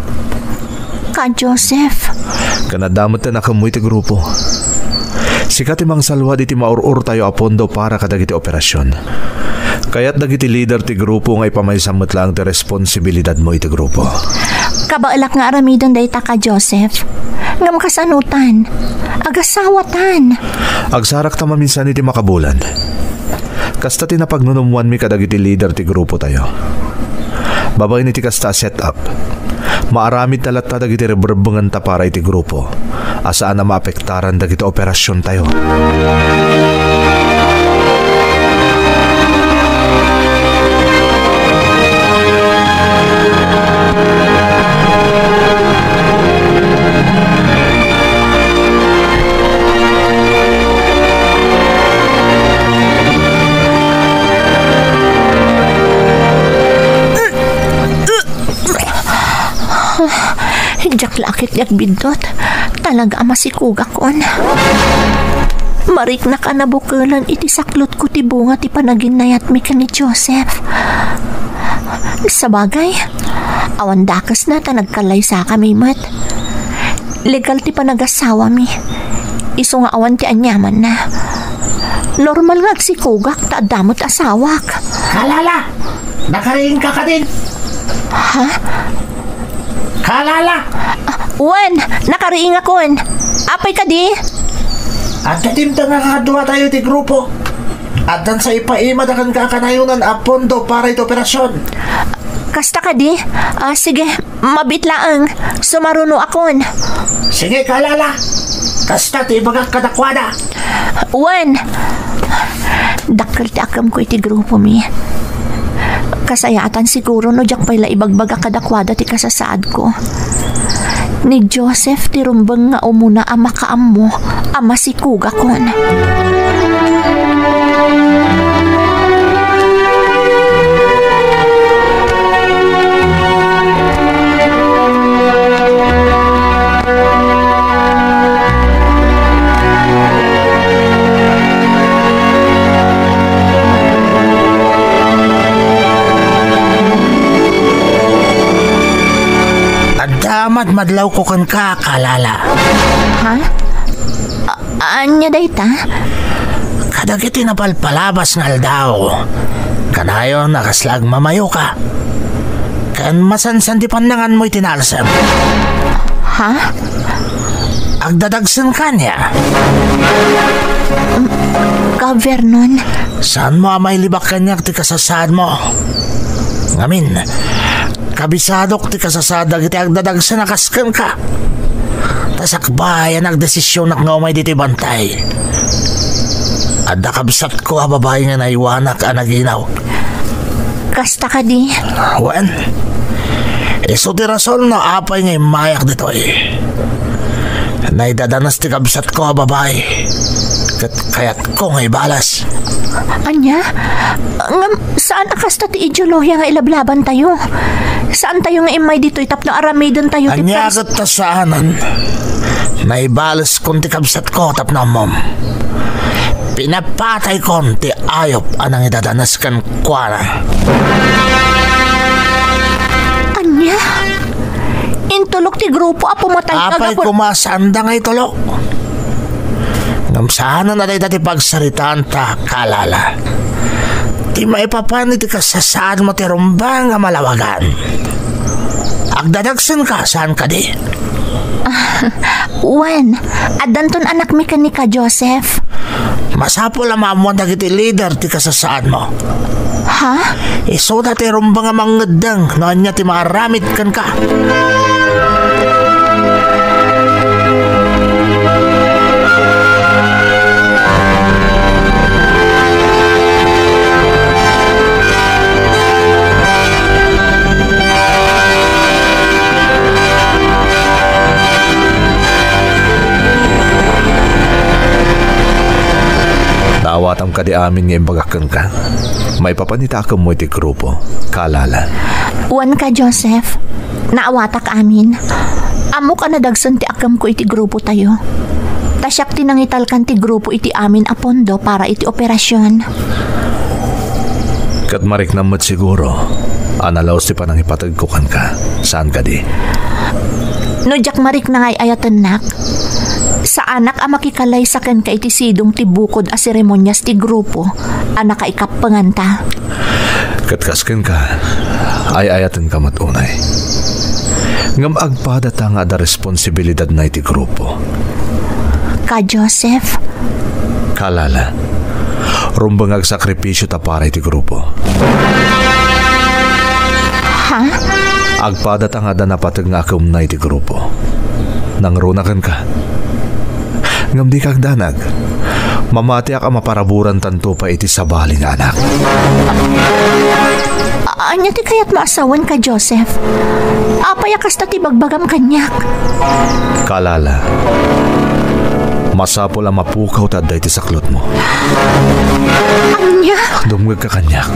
Speaker 4: Ka, Joseph.
Speaker 2: Kanadamot na nakamoy ti grupo. Sikat imang salwa iti maurur tayo apondo para kadagiti operasyon. Kaya't dagiti leader ti grupo nga ipamaisamot lang ti responsibilidad mo iti grupo.
Speaker 4: Kabaalak nga aramidon day ta ka, Joseph. Ngam kasanutan. Agasawatan.
Speaker 2: Agsarak ta maminsan iti makabulan. Kasta tinapagnunuman mi kadagiti leader ti grupo tayo. Babay niti kasta set up. Maaramid talat ta dagiti reberbengan ta para iti grupo. Asaan na maapektaran dagiti operasyon tayo.
Speaker 4: Yagbindot, talaga ama si kuga kon. Marik na ka nabukulan iti saklot ko ti bunga ti panaginayat mi ka ni Joseph. Sa bagay, awan dakas na ta nagkalay sa kami mat. Legal ti panagasawa mi. Iso nga awan ti anyaman na. Normal nga si kugak ta damot asawak.
Speaker 5: Kalala! Nakariing ka ka din!
Speaker 4: Ha?
Speaker 5: Kalala!
Speaker 4: Wan, nakariing akon. Apay ka di?
Speaker 5: At katimta nga kadwa tayo ti grupo. At dan sa ipaima da kan kakanayunan a pondo para ito operasyon.
Speaker 4: Kasta ka di? Sige, mabitlaang. Sumaruno akon.
Speaker 5: Sige, Kalala. Kasta ti ibagak kadakwada.
Speaker 4: Wan, dakkel ti akam ko iti grupo mi. Kasayatan siguro no jak pala ibagbaga kadakwada ti kasasaad ko. Ni Joseph ti rumbang nga umuna ama kaammo, ama si kuga kon.
Speaker 5: Damat madlaw ko kan ka, Kalala.
Speaker 4: Ha? Anya dayta?
Speaker 5: Kadagiti napalpalabas nga aldaw. Kanayon nakaslag mamayo ka. Kan masansan di pandangan mo'y tinalsam.
Speaker 4: Ha?
Speaker 5: Agdadagsan ka niya.
Speaker 4: Vernon.
Speaker 5: Saan mo amay libak kanyak ti kasasad mo? Ngamin, kabisadok ti kasasadag iti agdadagsan nakaskan ka. Tasakbayan nagdesisyon nak nga umay diti bantay. Adda kabisat ko a babae nga naiwanak a naginaw.
Speaker 4: Kasta ka di?
Speaker 5: Wen, iso ti rason na apay nga imayak dito eh. Naidadanas ti kabisat ko a babae. Kaya't ko nga ibalas.
Speaker 4: Anya? Saan akasta ti ideolohiya nga ilablaban tayo? Saan tayo nga imay dito itapno aramidon tayo ti
Speaker 5: Anya kat ta saanan. Naibalas kon ti kabisat ko tapno mom. Pinapatay kon ti ayop anang idadanas kan kuana.
Speaker 4: Anya? Intulok ti grupo a pumatay ka.
Speaker 5: Apay kumasanda nga itulok. Ngamsana na dati pagsaritaan ta, Kalala. Di maipapan iti kasasaan mo ti rumbang nga malawagan. Agdadagsan ka, saan ka di?
Speaker 4: Wen, adanton anak mi ka ni ka Joseph.
Speaker 5: Masapo lamang mo dagiti leader ti kasasaan mo.
Speaker 4: Ha?
Speaker 5: Iso dati rumbang nga mangedang noon niya ti maaramit kan ka.
Speaker 2: Naawatam ka di amin nga imbagakan ka. May papanita ka mo iti grupo, Kalala.
Speaker 4: Wan ka Joseph. Naawatak amin. Amo ka nadagsan ti akam ko iti grupo tayo. Tasyak tinangital kan ti grupo iti amin a pondo para iti operasyon.
Speaker 2: Kat marik namat siguro. Analaos ti panangipatag ko kan ka. Saan ka di?
Speaker 4: No jak marik na ngay ayatan nak. Sa anak a makikalay sa kan ka iti sidong ti bukod a seremonyas ti grupo, anak ka ikapanganta.
Speaker 2: Katkasken ka, ay ayatan ka matunay. Ngam agpadata nga da responsibilidad na iti grupo.
Speaker 4: Ka Joseph?
Speaker 2: Kalala, rumbang agsakripisyo ta para iti grupo.
Speaker 4: Ha?
Speaker 2: Agpadata nga da napatag nga akum na iti grupo. Nangrunakan ka. Ngam di kagdanag, mamati ka maparaburan tanto pa iti sabali nga anak.
Speaker 4: Anya ti kayat maasawan ka, Joseph? Apaya kasta ti bagbagam kanyak.
Speaker 2: Kalala, Masapol ang mapukaw ta adda iti saklot mo.
Speaker 1: Anya?
Speaker 2: Dumgag ka kanyak.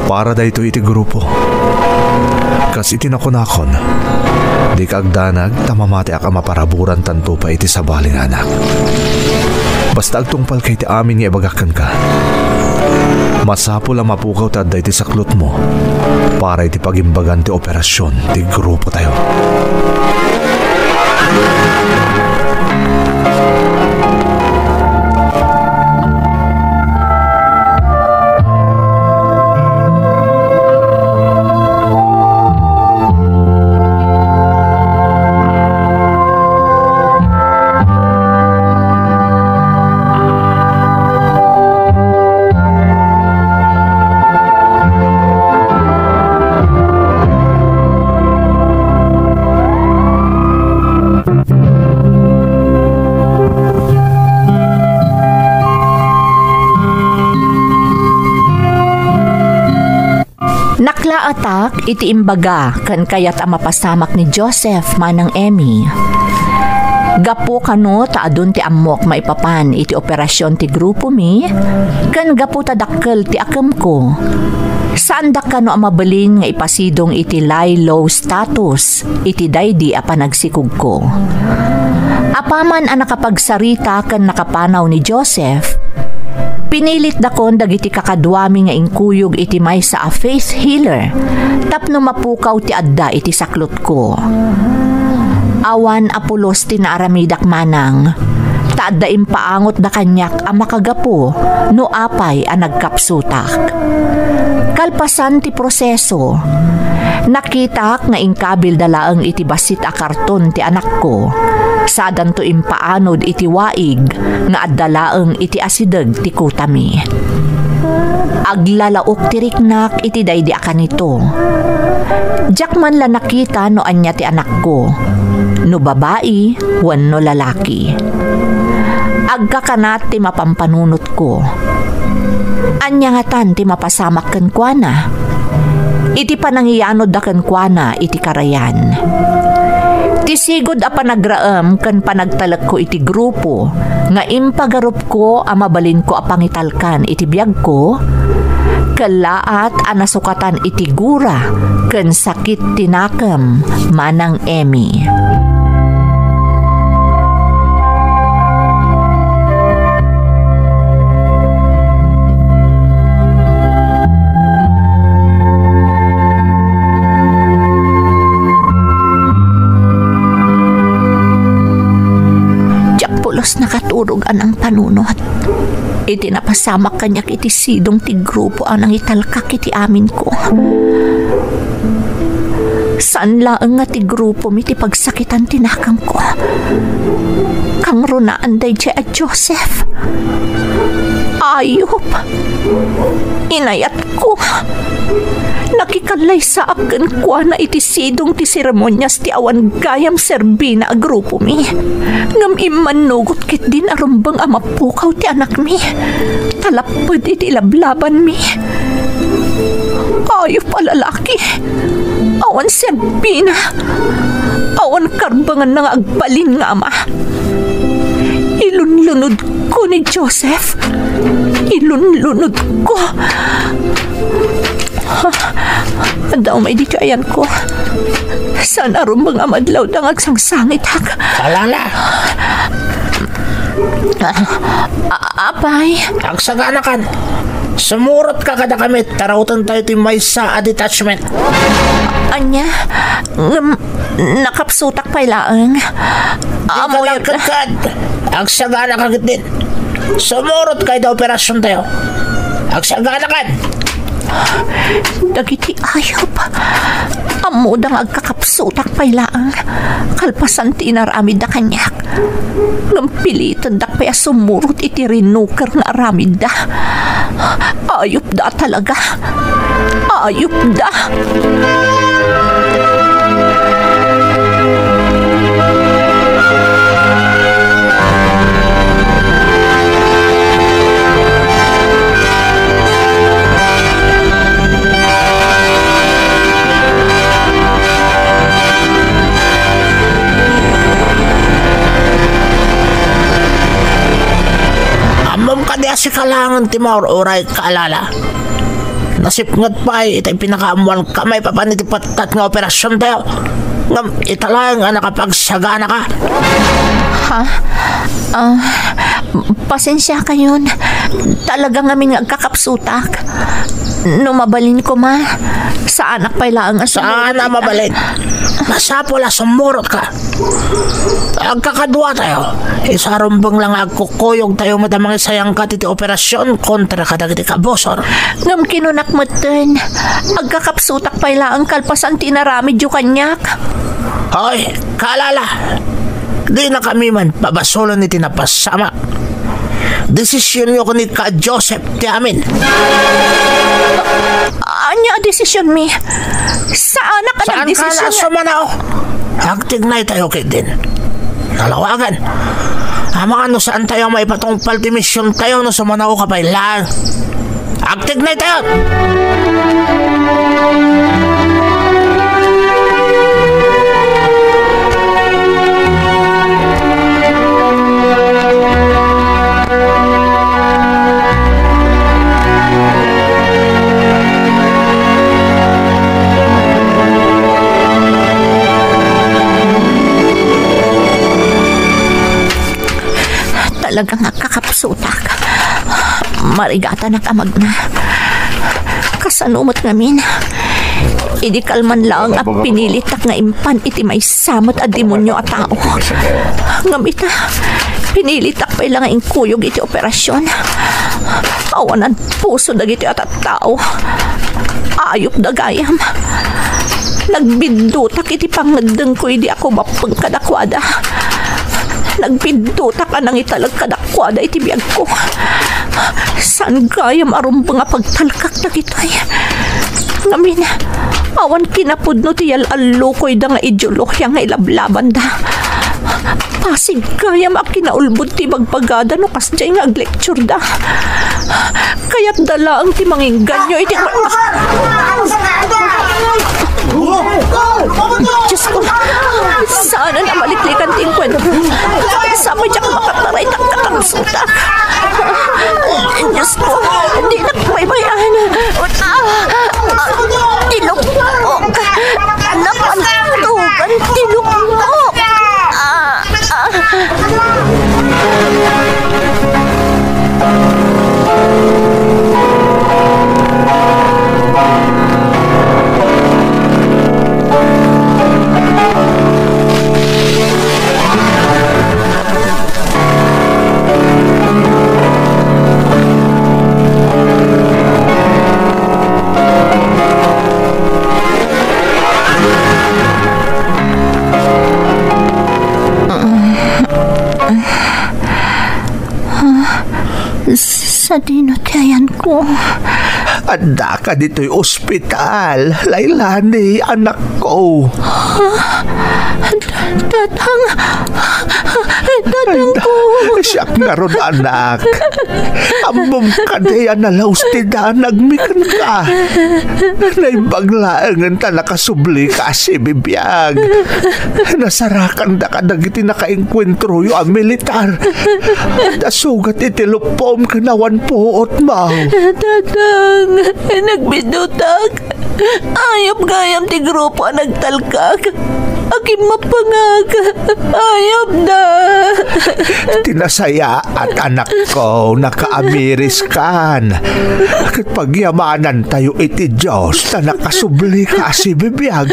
Speaker 2: Para dayto iti grupo. Kas iti nakunakon. Di ka agdanag tamamati ak maparaburan tanto pa iti sabaling anak. Basta agtungpal kay ti amin nga ibagakan ka. Masapol ang mapukaw ta adda iti saklot mo para iti pagimbagan ti operasyon ti grupo tayo.
Speaker 6: Naklaatak iti imbaga kan kayat ang mapasamak ni Joseph manang Emmy. Gapo kano ta adun ti amok maipapan iti operasyon ti grupo mi, kan gapo ta dakkel ti akam ko. Saan da kano ang mabalin nga ipasidong iti lie low status iti daydi a panagsikog ko. Apaman ang nakapagsarita kan nakapanaw ni Joseph, pinilit dakon dagiti kakadwami nga inkuyog iti maysa a faith healer tapno mapukaw ti adda iti saklot ko. Awan apulos ti naaramidak manang taadda impaangot da kanyak a makagapo no apay a nagkapsutak. Kalpasan ti proseso, nakitak nga ingkabil dalaang iti basit a karton ti anak ko. Sadan to impaanod iti waig nga addalaeng iti asideg ti kutami. Aglalaok ti riknak iti daydi akanito. Diyak man la nakita no anya ti anak ko, no babae wenno lalaki. Agkakanat ti mapampanunot ko. Anya nga tan ti mapasamak ken kuana. Iti panangiyanod da ken kuana iti karayan. Tisigod a panagraem ken panagtalek ko iti grupo nga impagarup ko a mabalin ko a pangitalkan iti biag ko, kalaat a nasukatan iti gura ken sakit tinakam manang Emmy. Nakaturog ang panunot. Iti napasamak kanyak iti sidong ti grupo ang nangitalkak iti amin ko. Saan laang nga ti grupo mi ti pagsakitan tinakam ko. Kang runaan day siya at Joseph. Ayop. Inayat ko. Nakikalay sa akin kwa na iti sidong ti seremonyas ti awan gayam serbina a grupo mi. Ngam imanugot kit din arumbang amapukaw ti anak mi. Talapad iti lablaban mi. Ayop a lalaki. Awan serbina. Awan karbangan na nga agbalin nga ama. Ilunlunod ko ni Joseph. Ilunlunod ko. Daw may di kayan ko. Saan aron mga madlaw dang agsangsangit hak?
Speaker 5: Alala.
Speaker 6: Apay?
Speaker 5: Agsaganakan. Sumurot ka kada kami. Tarautan tayo ti maysa a detachment.
Speaker 6: Anya? Nakapsutak pa'y laang.
Speaker 5: Di ka lang kadkad. Agsaganakan din. Sumurot kayo da operasyon tayo. Agsaganakan.
Speaker 6: Dagiti ayop. Amudang agkakapsutak pa'y laang. Kalpasan ti inaramid da kanyak. Ngampilitan dak pa'y sumurot iti rinuker nga aramid da. Ayop da talaga. Ayop da.
Speaker 5: Amom ka diya si kalangan ti maururay kaalala. Nasipngat pa itay pinakaamuan kamay papanitipatat nga operasyon tayo. Ngam italang nga nakapagsagana ka.
Speaker 6: Ha? Pasensya kayon. Talaga ngamin agkakapsutak. Mabalin ko ma. Sa anak pa ilang
Speaker 5: Saan na mabalin? Masapula sumurot ka. Agkakadwa tayo. Isarumbang lang agkukuyog tayo madamang isayang ka titi operasyon kontra kadagiti kabosor.
Speaker 6: Ngam kinunak mo din. Agkakapsutak pa ilang kalpasan tinaramid yung kanyak.
Speaker 5: Hoy, kaalala. Di na kami man pabasolon ni tinapasama. Desisyon nyo ko ni Ka Joseph ti amin.
Speaker 6: Anya desisyon mi? Saan ka
Speaker 5: Saan ka
Speaker 6: nagdesisyon?
Speaker 5: na sumanaw? Agtignay tayo kit din. Nalawagan. Ama ano saan tayo may patungpal ti misyon tayo no sumanaw ka pa ilang. Agtignay tayo!
Speaker 6: Talagang kakapsutak. Marigata na kamag na. Kasanumot ngamin. Idi kalman lang at pinilitak nga impan iti may samot at demonyo at tao. Ngamita, pinilitak pa ilang ang kuyog iti operasyon. Awanan puso dagiti at tao. Ayop dagayam. Nagbindutak iti pangadeng ko idi ako mapagkadakwada. Nagpinduta ka nang italag kadakwada iti biyag ko. Saan gayam arumbang nga pagtalkak na kitay? Ngamin, awan kinapudno ti yal-alo ko'y da nga ideolohiya nga ilablaban da. Pasig gayam a kinaulbod ti bagpagada no kasjay nga ag-lecture da. Kaya't dala ang ti manginggan nyo iti... Diyos ko, sana na maliklikan ting kwento. Sama dyan makataray ng kakapsutak. Diyos ko, hindi na paybayan. Tilukok. Napantugan, tilukok. Sa dinutayan ko.
Speaker 5: Anda ka dito'y ospital. Lailani, anak ko. Dadang ko. Siyak nga ron, anak. Amom ka diya na laustida, nagmikan ka. Naibaglaangan ta nakasubli ka si bibiyag. Nasarakan da ka nagiti nakainkwentro yung ang militar. Nasugat itilupom ka nawan puot mo.
Speaker 6: Dadang, nagbidutag. Ayop gayam ti grupo ang nagtalkak. Aking mapangag. Ayop na.
Speaker 5: Tinasaya at anak ko nakaamiris kan. Kapag yamanan tayo iti Diyos na nakasubli ka si bibiyag.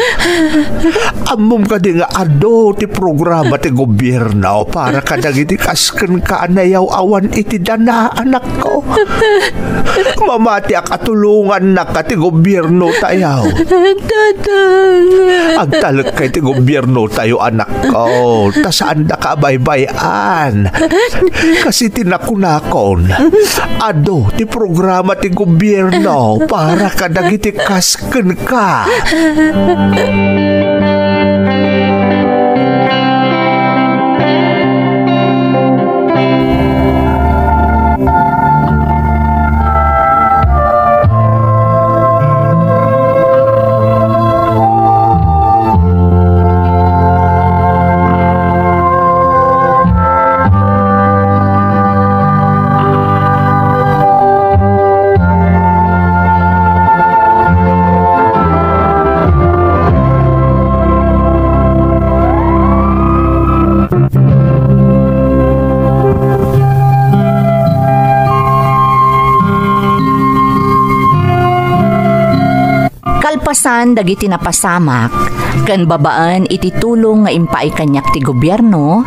Speaker 5: Amom ka di nga ado ti programa ti gobyerno para kadagiti kasken ka anayaw awan iti dana anak ko. Mamati akatulungan na ka ti gobyerno tayaw.
Speaker 6: Dadang.
Speaker 5: Agtalag kay ti gobyerno tayo anak ko. Ta saan da ka baybayan. Kasi tinakunakon. Ado ti programa ti gobyerno para kadagiti kasken ka.
Speaker 6: Kalpasan dagiti napasamak, kan babaan iti tulong nga impaay kanyak ti gobyerno,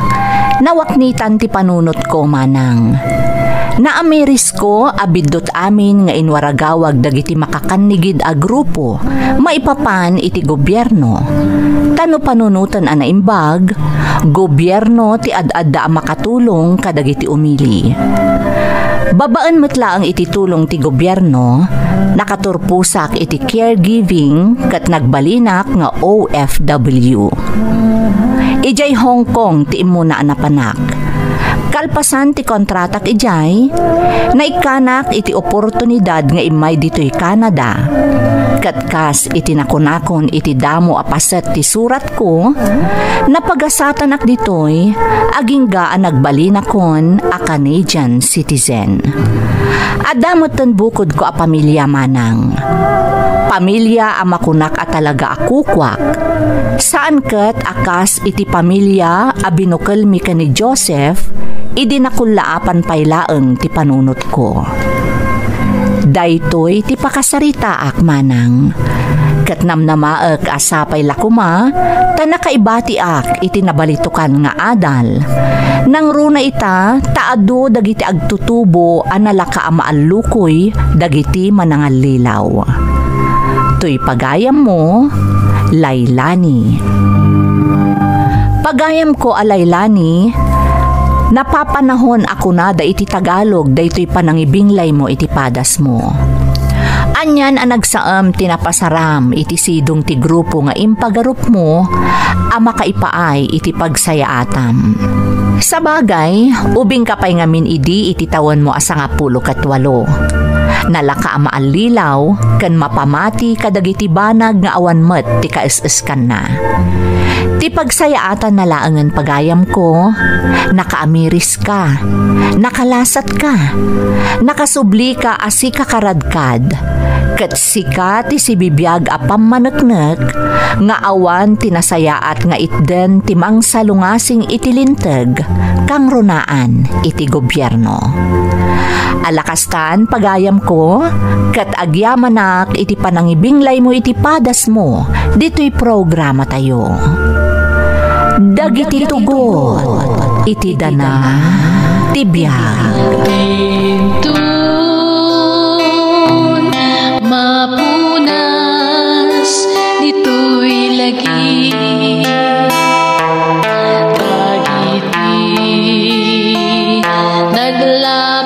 Speaker 6: nawaknitan ti panunot ko manang. Naamiris ko abidot amin nga inwaragawag dagiti makakanigid a grupo maipapan iti gobyerno. Tano panunutan ana imbag, gobyerno ti ad-adda a makatulong kadagiti umili. Babaan metla ang iti tulong ti gobyerno, nakaturpusak iti caregiving kat nagbalinak nga OFW. Ijay Hong Kong ti imuna anapanak. Kalpasan ti kontratak ijay, naikanak iti oportunidad nga imay dito'y Canada. Katkas iti nakunakon iti damo apaset ti surat ko, napagasatanak dito'y aging gaan nagbalinakon a Canadian citizen. Adamot ten bukod ko a pamilya manang. Pamilya a makunak a talaga akukwak. Saan ket akas iti pamilya a binukal mi ka ni Joseph, idinakulaapan paylaeng ti panunot ko. Daytoy ti pakasarita ak manang. Ket namnamaek asapay lakuma, tanakaibati ak iti nabalitukan nga adal. Nang runa ita, taado dagiti agtutubo analaka a maallukoy dagiti manangal lilaw. To'y pagayam mo, Laylani. Pagayam ko a Laylani, napapanahon ako na da iti Tagalog da ito'y panangibinglay mo iti padas mo. Anyan ang nagsaam tinapasaram iti sidong ti grupo nga impagarup mo a makaipaay iti pagsayaatam. Sa bagay, ubing kapay ngamin idi iti tawan mo asa nga 18. Nalaka ama alilaw kan mapamati kadagiti banag nga awan met ti kaes-eskan na. Ti pagsayaatan na laangan pagayam ko, nakaamiris ka, nakalasat ka, nakasubli ka asi kakaradkad, ket sika ti sibibiyag a pammaneknek, nga awan tinasayaat nga itden ti mangsalungasing itilinteg, kang runaan iti gobyerno. Alakastan pagayam ko, ket agyamanak iti panangibinglay mo iti padas mo, dito'y programa tayo. Dagiti tugot, iti dana, tibiyag.
Speaker 7: Gintun, mapunas, dito'y lagi. Dagiti, nagla